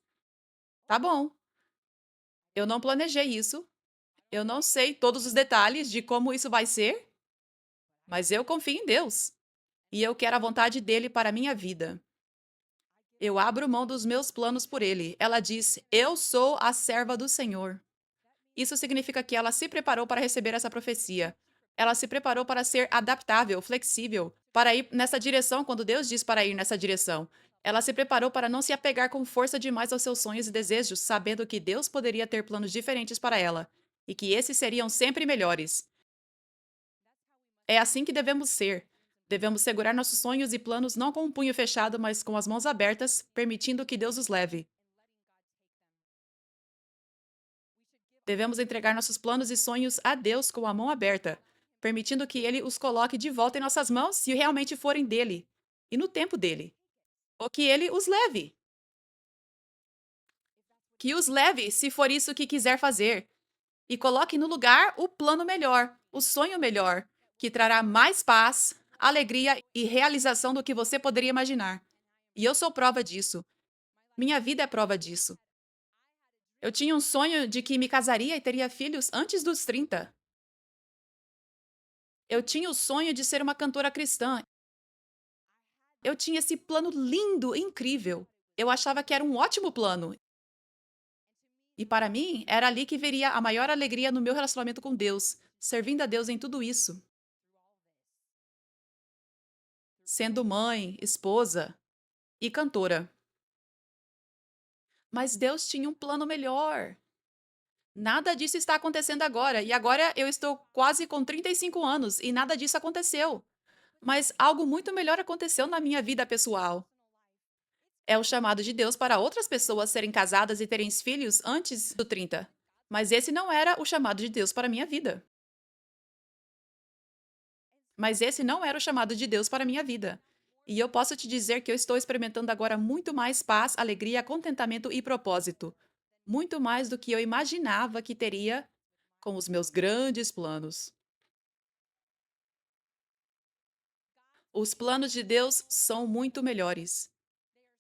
A: Tá bom, eu não planejei isso, eu não sei todos os detalhes de como isso vai ser, mas eu confio em Deus e eu quero a vontade dele para a minha vida. Eu abro mão dos meus planos por ele. Ela diz: Eu sou a serva do Senhor. Isso significa que ela se preparou para receber essa profecia. Ela se preparou para ser adaptável, flexível, para ir nessa direção quando Deus diz para ir nessa direção. Ela se preparou para não se apegar com força demais aos seus sonhos e desejos, sabendo que Deus poderia ter planos diferentes para ela e que esses seriam sempre melhores. É assim que devemos ser. Devemos segurar nossos sonhos e planos não com um punho fechado, mas com as mãos abertas, permitindo que Deus os leve. Devemos entregar nossos planos e sonhos a Deus com a mão aberta, permitindo que Ele os coloque de volta em nossas mãos se realmente forem dele, e no tempo dele. Ou que Ele os leve. Que os leve, se for isso que quiser fazer. E coloque no lugar o plano melhor, o sonho melhor, que trará mais paz, alegria e realização do que você poderia imaginar. E eu sou prova disso. Minha vida é prova disso. Eu tinha um sonho de que me casaria e teria filhos antes dos 30. Eu tinha o sonho de ser uma cantora cristã. Eu tinha esse plano lindo, incrível. Eu achava que era um ótimo plano. E para mim, era ali que veria a maior alegria no meu relacionamento com Deus, servindo a Deus em tudo isso. Sendo mãe, esposa e cantora. Mas Deus tinha um plano melhor. Nada disso está acontecendo agora. E agora eu estou quase com 35 anos e nada disso aconteceu. Mas algo muito melhor aconteceu na minha vida pessoal. É o chamado de Deus para outras pessoas serem casadas e terem filhos antes do 30. Mas esse não era o chamado de Deus para a minha vida. Mas esse não era o chamado de Deus para a minha vida. E eu posso te dizer que eu estou experimentando agora muito mais paz, alegria, contentamento e propósito. Muito mais do que eu imaginava que teria com os meus grandes planos. Os planos de Deus são muito melhores.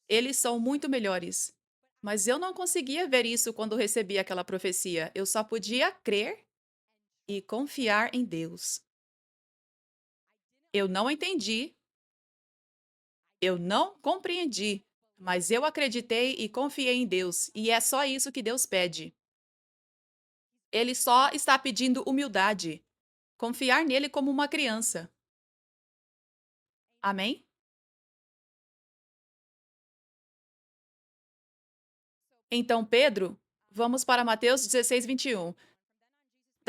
A: Eles são muito melhores. Mas eu não conseguia ver isso quando recebi aquela profecia. Eu só podia crer e confiar em Deus. Eu não entendi, eu não compreendi, mas eu acreditei e confiei em Deus, e é só isso que Deus pede. Ele só está pedindo humildade, confiar nele como uma criança. Amém? Então, Pedro, vamos para Mateus 16, 21.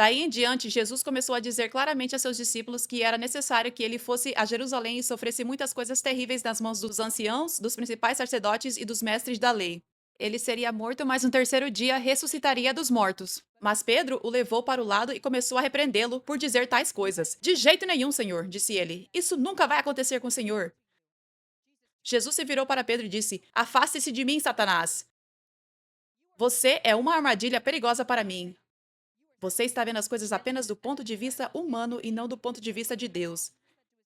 A: Daí em diante, Jesus começou a dizer claramente a seus discípulos que era necessário que ele fosse a Jerusalém e sofresse muitas coisas terríveis nas mãos dos anciãos, dos principais sacerdotes e dos mestres da lei. Ele seria morto, mas no terceiro dia ressuscitaria dos mortos. Mas Pedro o levou para o lado e começou a repreendê-lo por dizer tais coisas. De jeito nenhum, Senhor, disse ele. Isso nunca vai acontecer com o Senhor. Jesus se virou para Pedro e disse: Afaste-se de mim, Satanás. Você é uma armadilha perigosa para mim. Você está vendo as coisas apenas do ponto de vista humano e não do ponto de vista de Deus.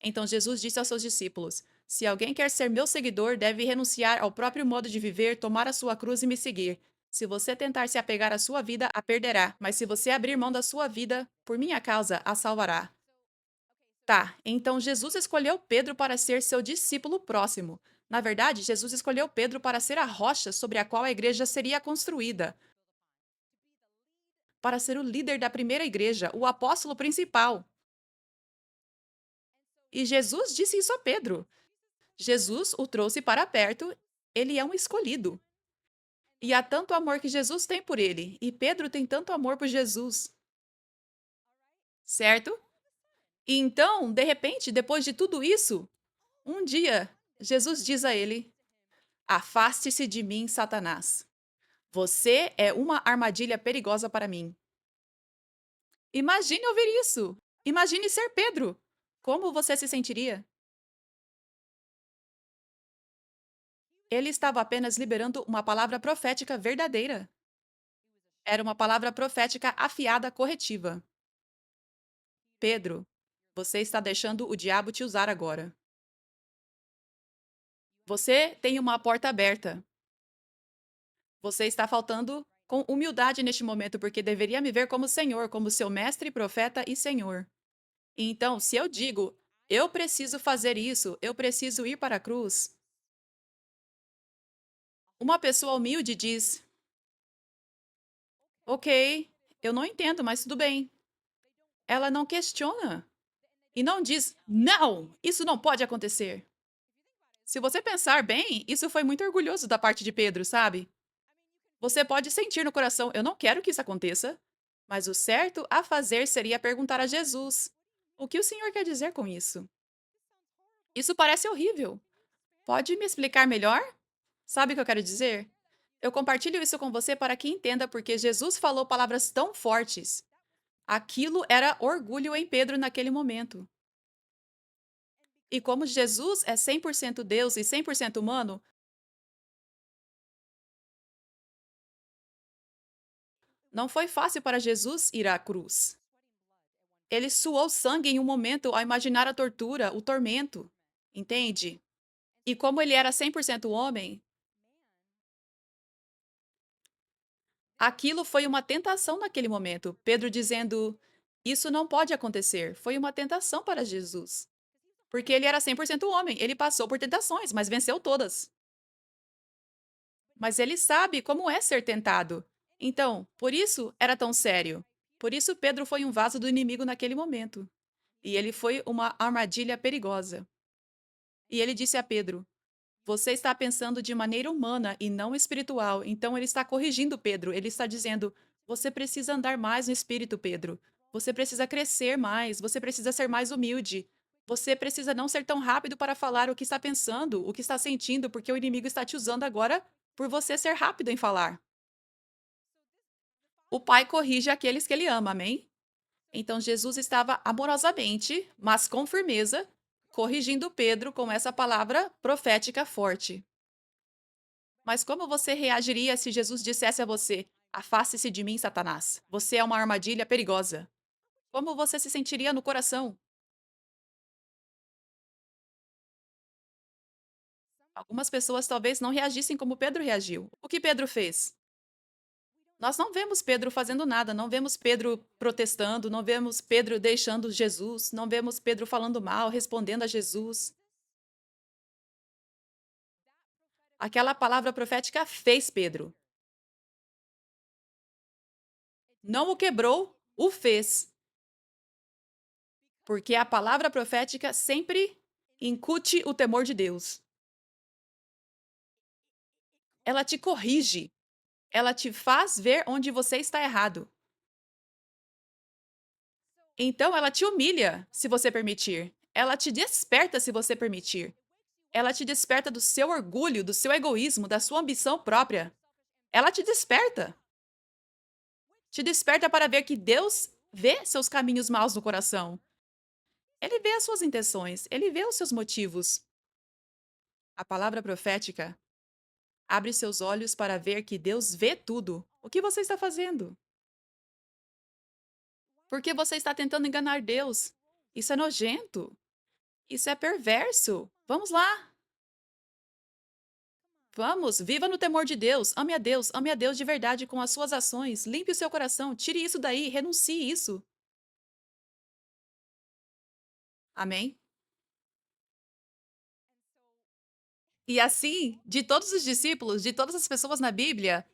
A: Então Jesus disse aos seus discípulos: Se alguém quer ser meu seguidor, deve renunciar ao próprio modo de viver, tomar a sua cruz e me seguir. Se você tentar se apegar à sua vida, a perderá, mas se você abrir mão da sua vida, por minha causa, a salvará. Tá, então Jesus escolheu Pedro para ser seu discípulo próximo. Na verdade, Jesus escolheu Pedro para ser a rocha sobre a qual a igreja seria construída, para ser o líder da primeira igreja, o apóstolo principal. E Jesus disse isso a Pedro. Jesus o trouxe para perto, ele é um escolhido. E há tanto amor que Jesus tem por ele, e Pedro tem tanto amor por Jesus, certo? E então, de repente, depois de tudo isso, um dia, Jesus diz a ele: Afaste-se de mim, Satanás. Você é uma armadilha perigosa para mim. Imagine ouvir isso. Imagine ser Pedro. Como você se sentiria? Ele estava apenas liberando uma palavra profética verdadeira. Era uma palavra profética afiada corretiva. Pedro, você está deixando o diabo te usar agora. Você tem uma porta aberta. Você está faltando com humildade neste momento, porque deveria me ver como Senhor, como seu mestre, profeta e Senhor. Então, se eu digo, eu preciso fazer isso, eu preciso ir para a cruz, uma pessoa humilde diz: ok, eu não entendo, mas tudo bem. Ela não questiona e não diz: não, isso não pode acontecer. Se você pensar bem, isso foi muito orgulhoso da parte de Pedro, sabe? Você pode sentir no coração: eu não quero que isso aconteça, mas o certo a fazer seria perguntar a Jesus: o que o Senhor quer dizer com isso? Isso parece horrível. Pode me explicar melhor? Sabe o que eu quero dizer? Eu compartilho isso com você para que entenda porque Jesus falou palavras tão fortes. Aquilo era orgulho em Pedro naquele momento. E como Jesus é 100% Deus e 100% humano, não foi fácil para Jesus ir à cruz. Ele suou sangue em um momento ao imaginar a tortura, o tormento. Entende? E como ele era 100% homem, aquilo foi uma tentação naquele momento. Pedro dizendo: isso não pode acontecer. Foi uma tentação para Jesus. Porque ele era 100% homem. Ele passou por tentações, mas venceu todas. Mas ele sabe como é ser tentado. Então, por isso era tão sério. Por isso Pedro foi um vaso do inimigo naquele momento. E ele foi uma armadilha perigosa. E ele disse a Pedro: você está pensando de maneira humana e não espiritual. Então ele está corrigindo Pedro. Ele está dizendo: você precisa andar mais no espírito, Pedro. Você precisa crescer mais. Você precisa ser mais humilde. Você precisa não ser tão rápido para falar o que está pensando, o que está sentindo, porque o inimigo está te usando agora por você ser rápido em falar. O pai corrige aqueles que ele ama, amém? Então Jesus estava amorosamente, mas com firmeza, corrigindo Pedro com essa palavra profética forte. Mas como você reagiria se Jesus dissesse a você: afaste-se de mim, Satanás? Você é uma armadilha perigosa. Como você se sentiria no coração? Algumas pessoas talvez não reagissem como Pedro reagiu. O que Pedro fez? Nós não vemos Pedro fazendo nada, não vemos Pedro protestando, não vemos Pedro deixando Jesus, não vemos Pedro falando mal, respondendo a Jesus. Aquela palavra profética fez Pedro. Não o quebrou, o fez. Porque a palavra profética sempre incute o temor de Deus. Ela te corrige. Ela te faz ver onde você está errado. Então ela te humilha, se você permitir. Ela te desperta, se você permitir. Ela te desperta do seu orgulho, do seu egoísmo, da sua ambição própria. Ela te desperta. Te desperta para ver que Deus vê seus caminhos maus no coração. Ele vê as suas intenções, ele vê os seus motivos. A palavra profética abre seus olhos para ver que Deus vê tudo. O que você está fazendo? Porque você está tentando enganar Deus. Isso é nojento. Isso é perverso. Vamos lá. Vamos, viva no temor de Deus. Ame a Deus de verdade com as suas ações. Limpe o seu coração. Tire isso daí. Renuncie isso. Amém? E assim, de todos os discípulos, de todas as pessoas na Bíblia,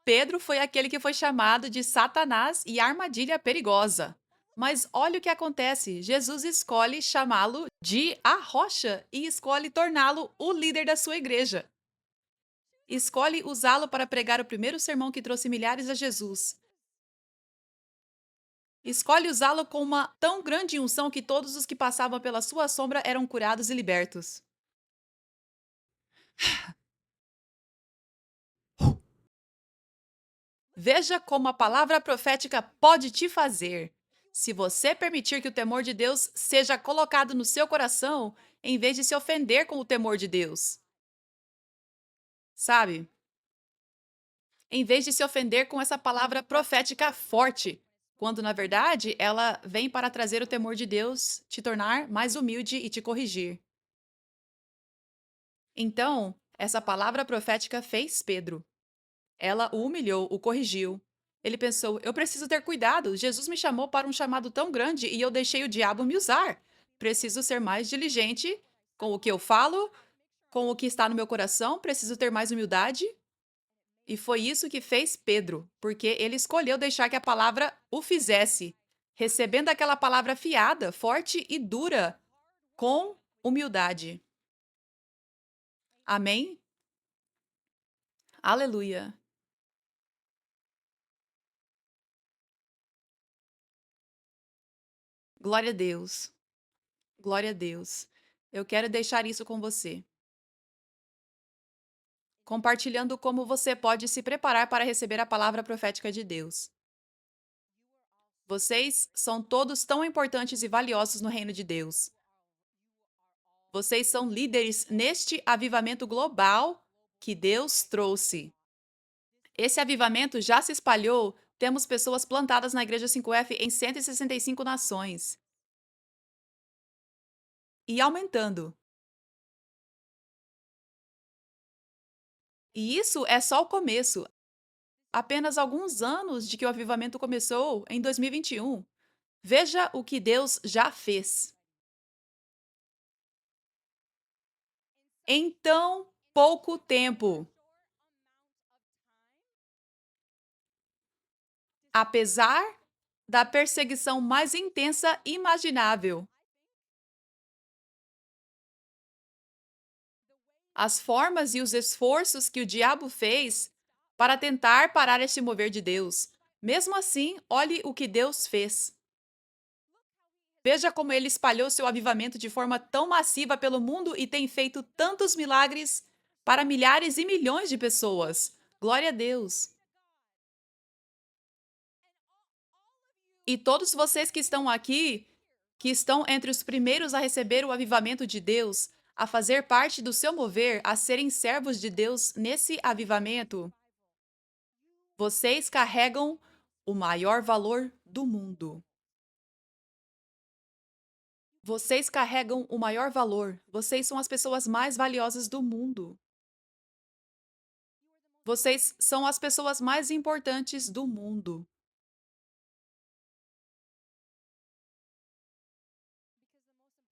A: Pedro foi aquele que foi chamado de Satanás e armadilha perigosa. Mas olha o que acontece: Jesus escolhe chamá-lo de a rocha e escolhe torná-lo o líder da sua igreja. Escolhe usá-lo para pregar o primeiro sermão que trouxe milhares a Jesus. Escolhe usá-lo com uma tão grande unção que todos os que passavam pela sua sombra eram curados e libertos. Veja como a palavra profética pode te fazer. Se você permitir que o temor de Deus seja colocado no seu coração, em vez de se ofender com o temor de Deus, sabe? Em vez de se ofender com essa palavra profética forte, quando na verdade ela vem para trazer o temor de Deus, te tornar mais humilde e te corrigir. Então, essa palavra profética fez Pedro. Ela o humilhou, o corrigiu. Ele pensou: eu preciso ter cuidado. Jesus me chamou para um chamado tão grande e eu deixei o diabo me usar. Preciso ser mais diligente com o que eu falo, com o que está no meu coração. Preciso ter mais humildade. E foi isso que fez Pedro, porque ele escolheu deixar que a palavra o fizesse, recebendo aquela palavra fiada, forte e dura, com humildade. Amém? Aleluia. Glória a Deus. Glória a Deus. Eu quero deixar isso com você, compartilhando como você pode se preparar para receber a palavra profética de Deus. Vocês são todos tão importantes e valiosos no reino de Deus. Vocês são líderes neste avivamento global que Deus trouxe. Esse avivamento já se espalhou. Temos pessoas plantadas na Igreja 5F em 165 nações. E aumentando. E isso é só o começo. Apenas alguns anos de que o avivamento começou, em 2021. Veja o que Deus já fez. Em tão pouco tempo. Apesar da perseguição mais intensa imaginável. As formas e os esforços que o diabo fez para tentar parar este mover de Deus. Mesmo assim, olhe o que Deus fez. Veja como ele espalhou seu avivamento de forma tão massiva pelo mundo e tem feito tantos milagres para milhares e milhões de pessoas. Glória a Deus. E todos vocês que estão aqui, que estão entre os primeiros a receber o avivamento de Deus, a fazer parte do seu mover, a serem servos de Deus nesse avivamento, vocês carregam o maior valor do mundo. Vocês carregam o maior valor. Vocês são as pessoas mais valiosas do mundo. Vocês são as pessoas mais importantes do mundo.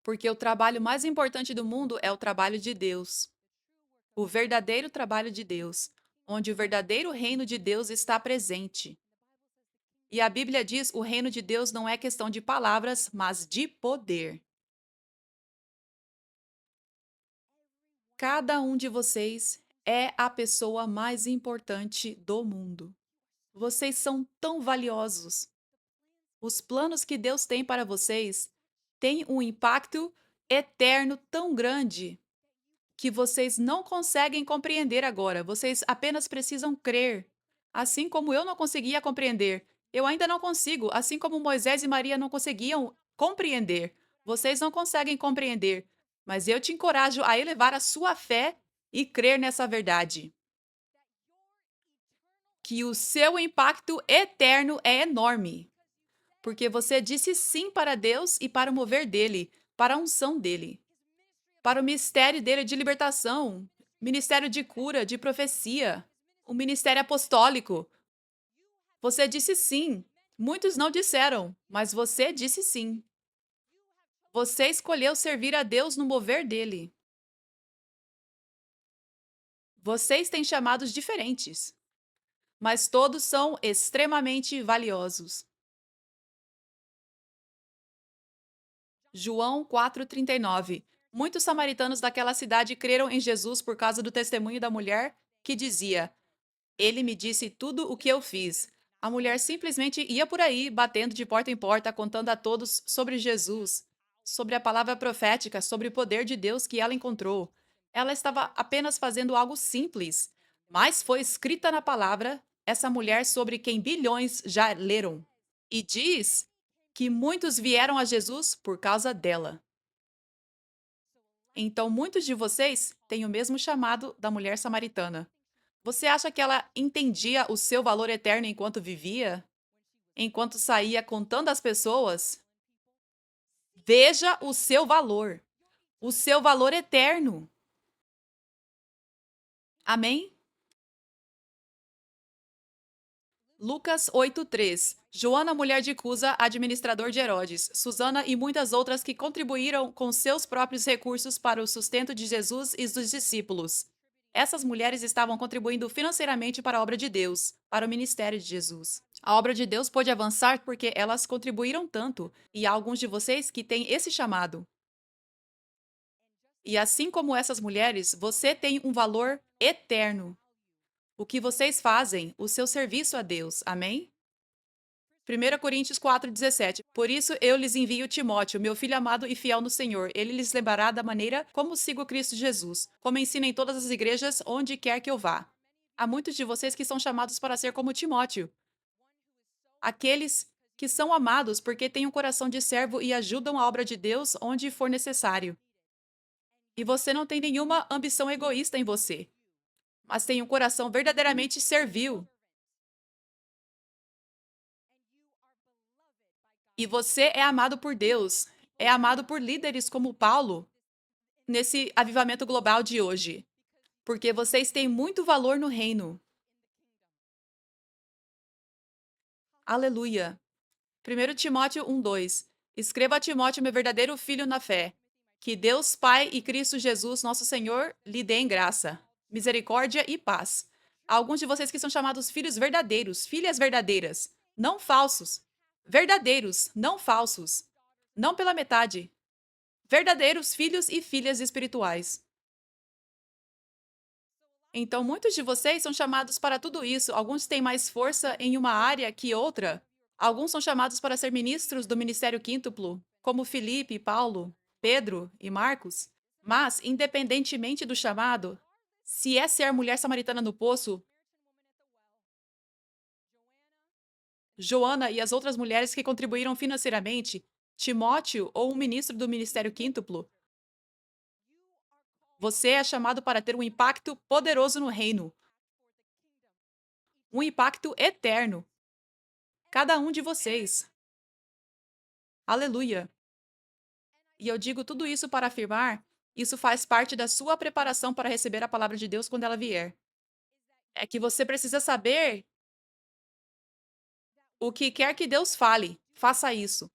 A: Porque o trabalho mais importante do mundo é o trabalho de Deus. O verdadeiro trabalho de Deus, onde o verdadeiro reino de Deus está presente. E a Bíblia diz: o reino de Deus não é questão de palavras, mas de poder. Cada um de vocês é a pessoa mais importante do mundo. Vocês são tão valiosos. Os planos que Deus tem para vocês têm um impacto eterno tão grande que vocês não conseguem compreender agora. Vocês apenas precisam crer. Assim como eu não conseguia compreender, eu ainda não consigo, assim como Moisés e Maria não conseguiam compreender. Vocês não conseguem compreender, mas eu te encorajo a elevar a sua fé e crer nessa verdade. Que o seu impacto eterno é enorme, porque você disse sim para Deus e para o mover dele, para a unção dele, para o mistério dele de libertação, ministério de cura, de profecia, o ministério apostólico. Você disse sim. Muitos não disseram, mas você disse sim. Você escolheu servir a Deus no mover dele. Vocês têm chamados diferentes, mas todos são extremamente valiosos. João 4,39. Muitos samaritanos daquela cidade creram em Jesus por causa do testemunho da mulher que dizia: ele me disse tudo o que eu fiz. A mulher simplesmente ia por aí, batendo de porta em porta, contando a todos sobre Jesus, sobre a palavra profética, sobre o poder de Deus que ela encontrou. Ela estava apenas fazendo algo simples, mas foi escrita na palavra essa mulher sobre quem bilhões já leram. E diz que muitos vieram a Jesus por causa dela. Então, muitos de vocês têm o mesmo chamado da mulher samaritana. Você acha que ela entendia o seu valor eterno enquanto vivia? Enquanto saía contando às pessoas? Veja o seu valor eterno. Amém? Lucas 8:3. Joana, mulher de Cusa, administrador de Herodes, Susana e muitas outras que contribuíram com seus próprios recursos para o sustento de Jesus e dos discípulos. Essas mulheres estavam contribuindo financeiramente para a obra de Deus, para o ministério de Jesus. A obra de Deus pôde avançar porque elas contribuíram tanto, e há alguns de vocês que têm esse chamado. E assim como essas mulheres, você tem um valor eterno. O que vocês fazem, o seu serviço a Deus. Amém? 1 Coríntios 4,17. Por isso eu lhes envio Timóteo, meu filho amado e fiel no Senhor. Ele lhes lembrará da maneira como sigo Cristo Jesus, como ensino em todas as igrejas, onde quer que eu vá. Há muitos de vocês que são chamados para ser como Timóteo. Aqueles que são amados porque têm um coração de servo e ajudam a obra de Deus onde for necessário. E você não tem nenhuma ambição egoísta em você, mas tem um coração verdadeiramente servil. E você é amado por Deus, é amado por líderes como Paulo, nesse avivamento global de hoje, porque vocês têm muito valor no reino. Aleluia. 1 Timóteo 1:2. Escreva a Timóteo, meu verdadeiro filho na fé. Que Deus Pai e Cristo Jesus, nosso Senhor, lhe dêem graça, misericórdia e paz. Há alguns de vocês que são chamados filhos verdadeiros, filhas verdadeiras, não falsos. Verdadeiros, não falsos. Não pela metade. Verdadeiros filhos e filhas espirituais. Então, muitos de vocês são chamados para tudo isso. Alguns têm mais força em uma área que outra. Alguns são chamados para ser ministros do ministério quíntuplo, como Filipe, Paulo, Pedro e Marcos. Mas, independentemente do chamado, se é ser mulher samaritana no poço, Joana e as outras mulheres que contribuíram financeiramente, Timóteo ou um ministro do ministério quíntuplo, você é chamado para ter um impacto poderoso no reino, um impacto eterno. Cada um de vocês. Aleluia. E eu digo tudo isso para afirmar, isso faz parte da sua preparação para receber a palavra de Deus quando ela vier. É que você precisa saber o que quer que Deus fale, faça isso.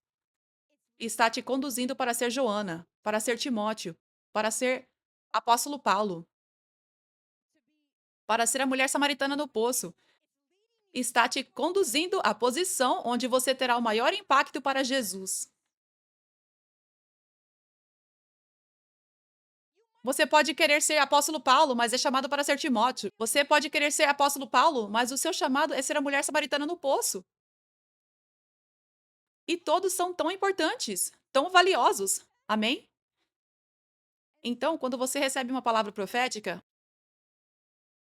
A: Está te conduzindo para ser Joana, para ser Timóteo, para ser apóstolo Paulo, para ser a mulher samaritana no poço. Está te conduzindo à posição onde você terá o maior impacto para Jesus. Você pode querer ser apóstolo Paulo, mas é chamado para ser Timóteo. Você pode querer ser apóstolo Paulo, mas o seu chamado é ser a mulher samaritana no poço. E todos são tão importantes, tão valiosos. Amém? Então, quando você recebe uma palavra profética,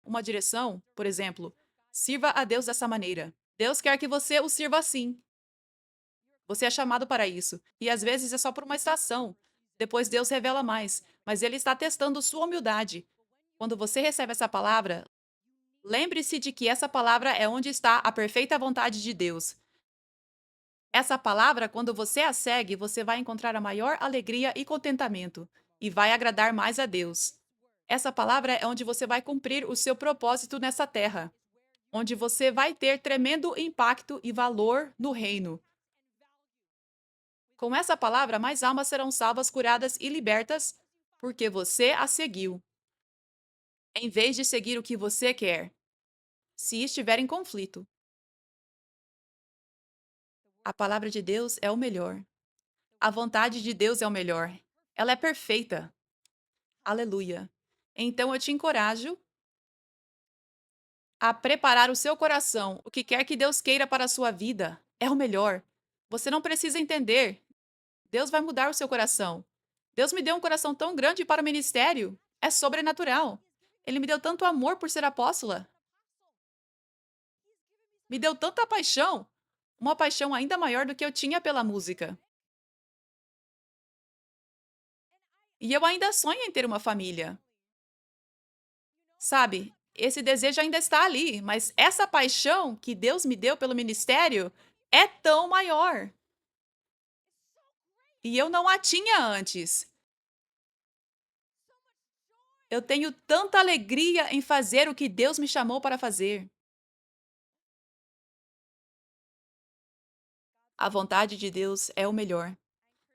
A: uma direção, por exemplo, sirva a Deus dessa maneira. Deus quer que você o sirva assim. Você é chamado para isso. E às vezes é só por uma estação. Depois Deus revela mais. Mas Ele está testando sua humildade. Quando você recebe essa palavra, lembre-se de que essa palavra é onde está a perfeita vontade de Deus. Essa palavra, quando você a segue, você vai encontrar a maior alegria e contentamento e vai agradar mais a Deus. Essa palavra é onde você vai cumprir o seu propósito nessa terra, onde você vai ter tremendo impacto e valor no reino. Com essa palavra, mais almas serão salvas, curadas e libertas, porque você a seguiu, em vez de seguir o que você quer, se estiver em conflito. A palavra de Deus é o melhor. A vontade de Deus é o melhor. Ela é perfeita. Aleluia. Então eu te encorajo a preparar o seu coração. O que quer que Deus queira para a sua vida é o melhor. Você não precisa entender. Deus vai mudar o seu coração. Deus me deu um coração tão grande para o ministério. É sobrenatural. Ele me deu tanto amor por ser apóstola. Me deu tanta paixão. uma paixão ainda maior do que eu tinha pela música. E eu ainda sonho em ter uma família. Sabe, esse desejo ainda está ali, mas essa paixão que Deus me deu pelo ministério é tão maior. E eu não a tinha antes. Eu tenho tanta alegria em fazer o que Deus me chamou para fazer. A vontade de Deus é o melhor.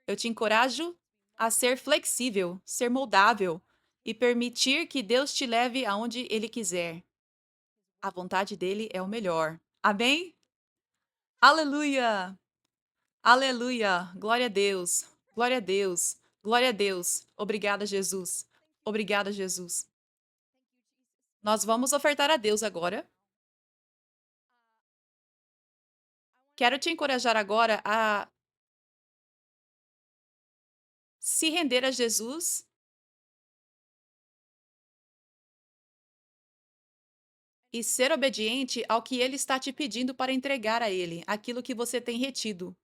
A: Eu te encorajo a ser flexível, ser moldável e permitir que Deus te leve aonde Ele quiser. A vontade dele é o melhor. Amém? Aleluia! Aleluia! Glória a Deus! Glória a Deus! Glória a Deus! Obrigada, Jesus. Obrigada, Jesus. Nós vamos ofertar a Deus agora. Quero te encorajar agora a se render a Jesus e ser obediente ao que ele está te pedindo para entregar a ele, aquilo que você tem retido.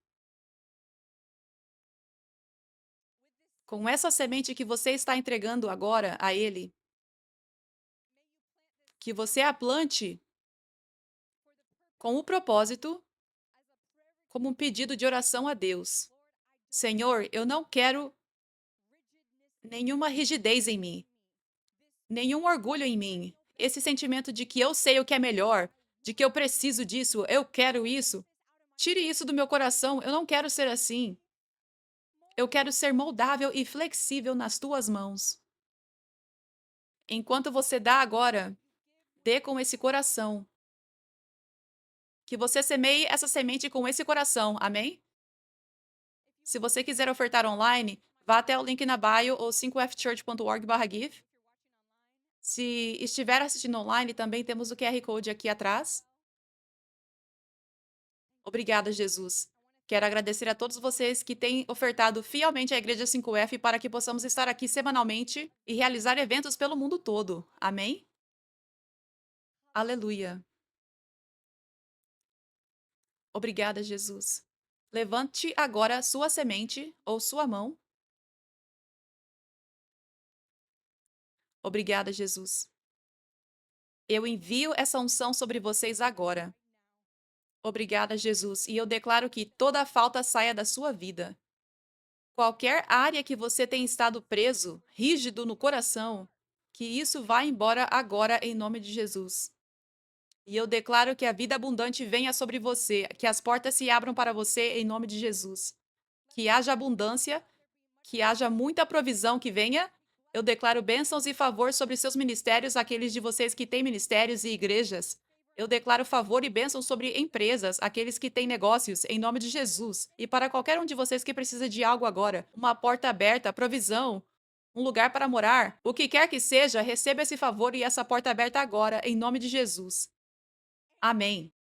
A: Com essa semente que você está entregando agora a ele, que você a plante com o propósito, como um pedido de oração a Deus. Senhor, eu não quero nenhuma rigidez em mim, nenhum orgulho em mim. Esse sentimento de que eu sei o que é melhor, de que eu preciso disso, eu quero isso. Tire isso do meu coração, eu não quero ser assim. Eu quero ser moldável e flexível nas tuas mãos. Enquanto você dá agora, dê com esse coração. Que você semeie essa semente com esse coração, amém? Se você quiser ofertar online, vá até o link na bio ou 5fchurch.org/give. Se estiver assistindo online, também temos o QR Code aqui atrás. Obrigada, Jesus. Quero agradecer a todos vocês que têm ofertado fielmente à Igreja 5F para que possamos estar aqui semanalmente e realizar eventos pelo mundo todo. Amém? Aleluia. Obrigada, Jesus. Levante agora sua semente ou sua mão. Obrigada, Jesus. Eu envio essa unção sobre vocês agora. Obrigada, Jesus. E eu declaro que toda falta saia da sua vida. Qualquer área que você tenha estado preso, rígido no coração, que isso vá embora agora em nome de Jesus. E eu declaro que a vida abundante venha sobre você, que as portas se abram para você em nome de Jesus. Que haja abundância, que haja muita provisão que venha. Eu declaro bênçãos e favor sobre seus ministérios, aqueles de vocês que têm ministérios e igrejas. Eu declaro favor e bênção sobre empresas, aqueles que têm negócios, em nome de Jesus. E para qualquer um de vocês que precisa de algo agora, uma porta aberta, provisão, um lugar para morar, o que quer que seja, receba esse favor e essa porta aberta agora, em nome de Jesus. Amém.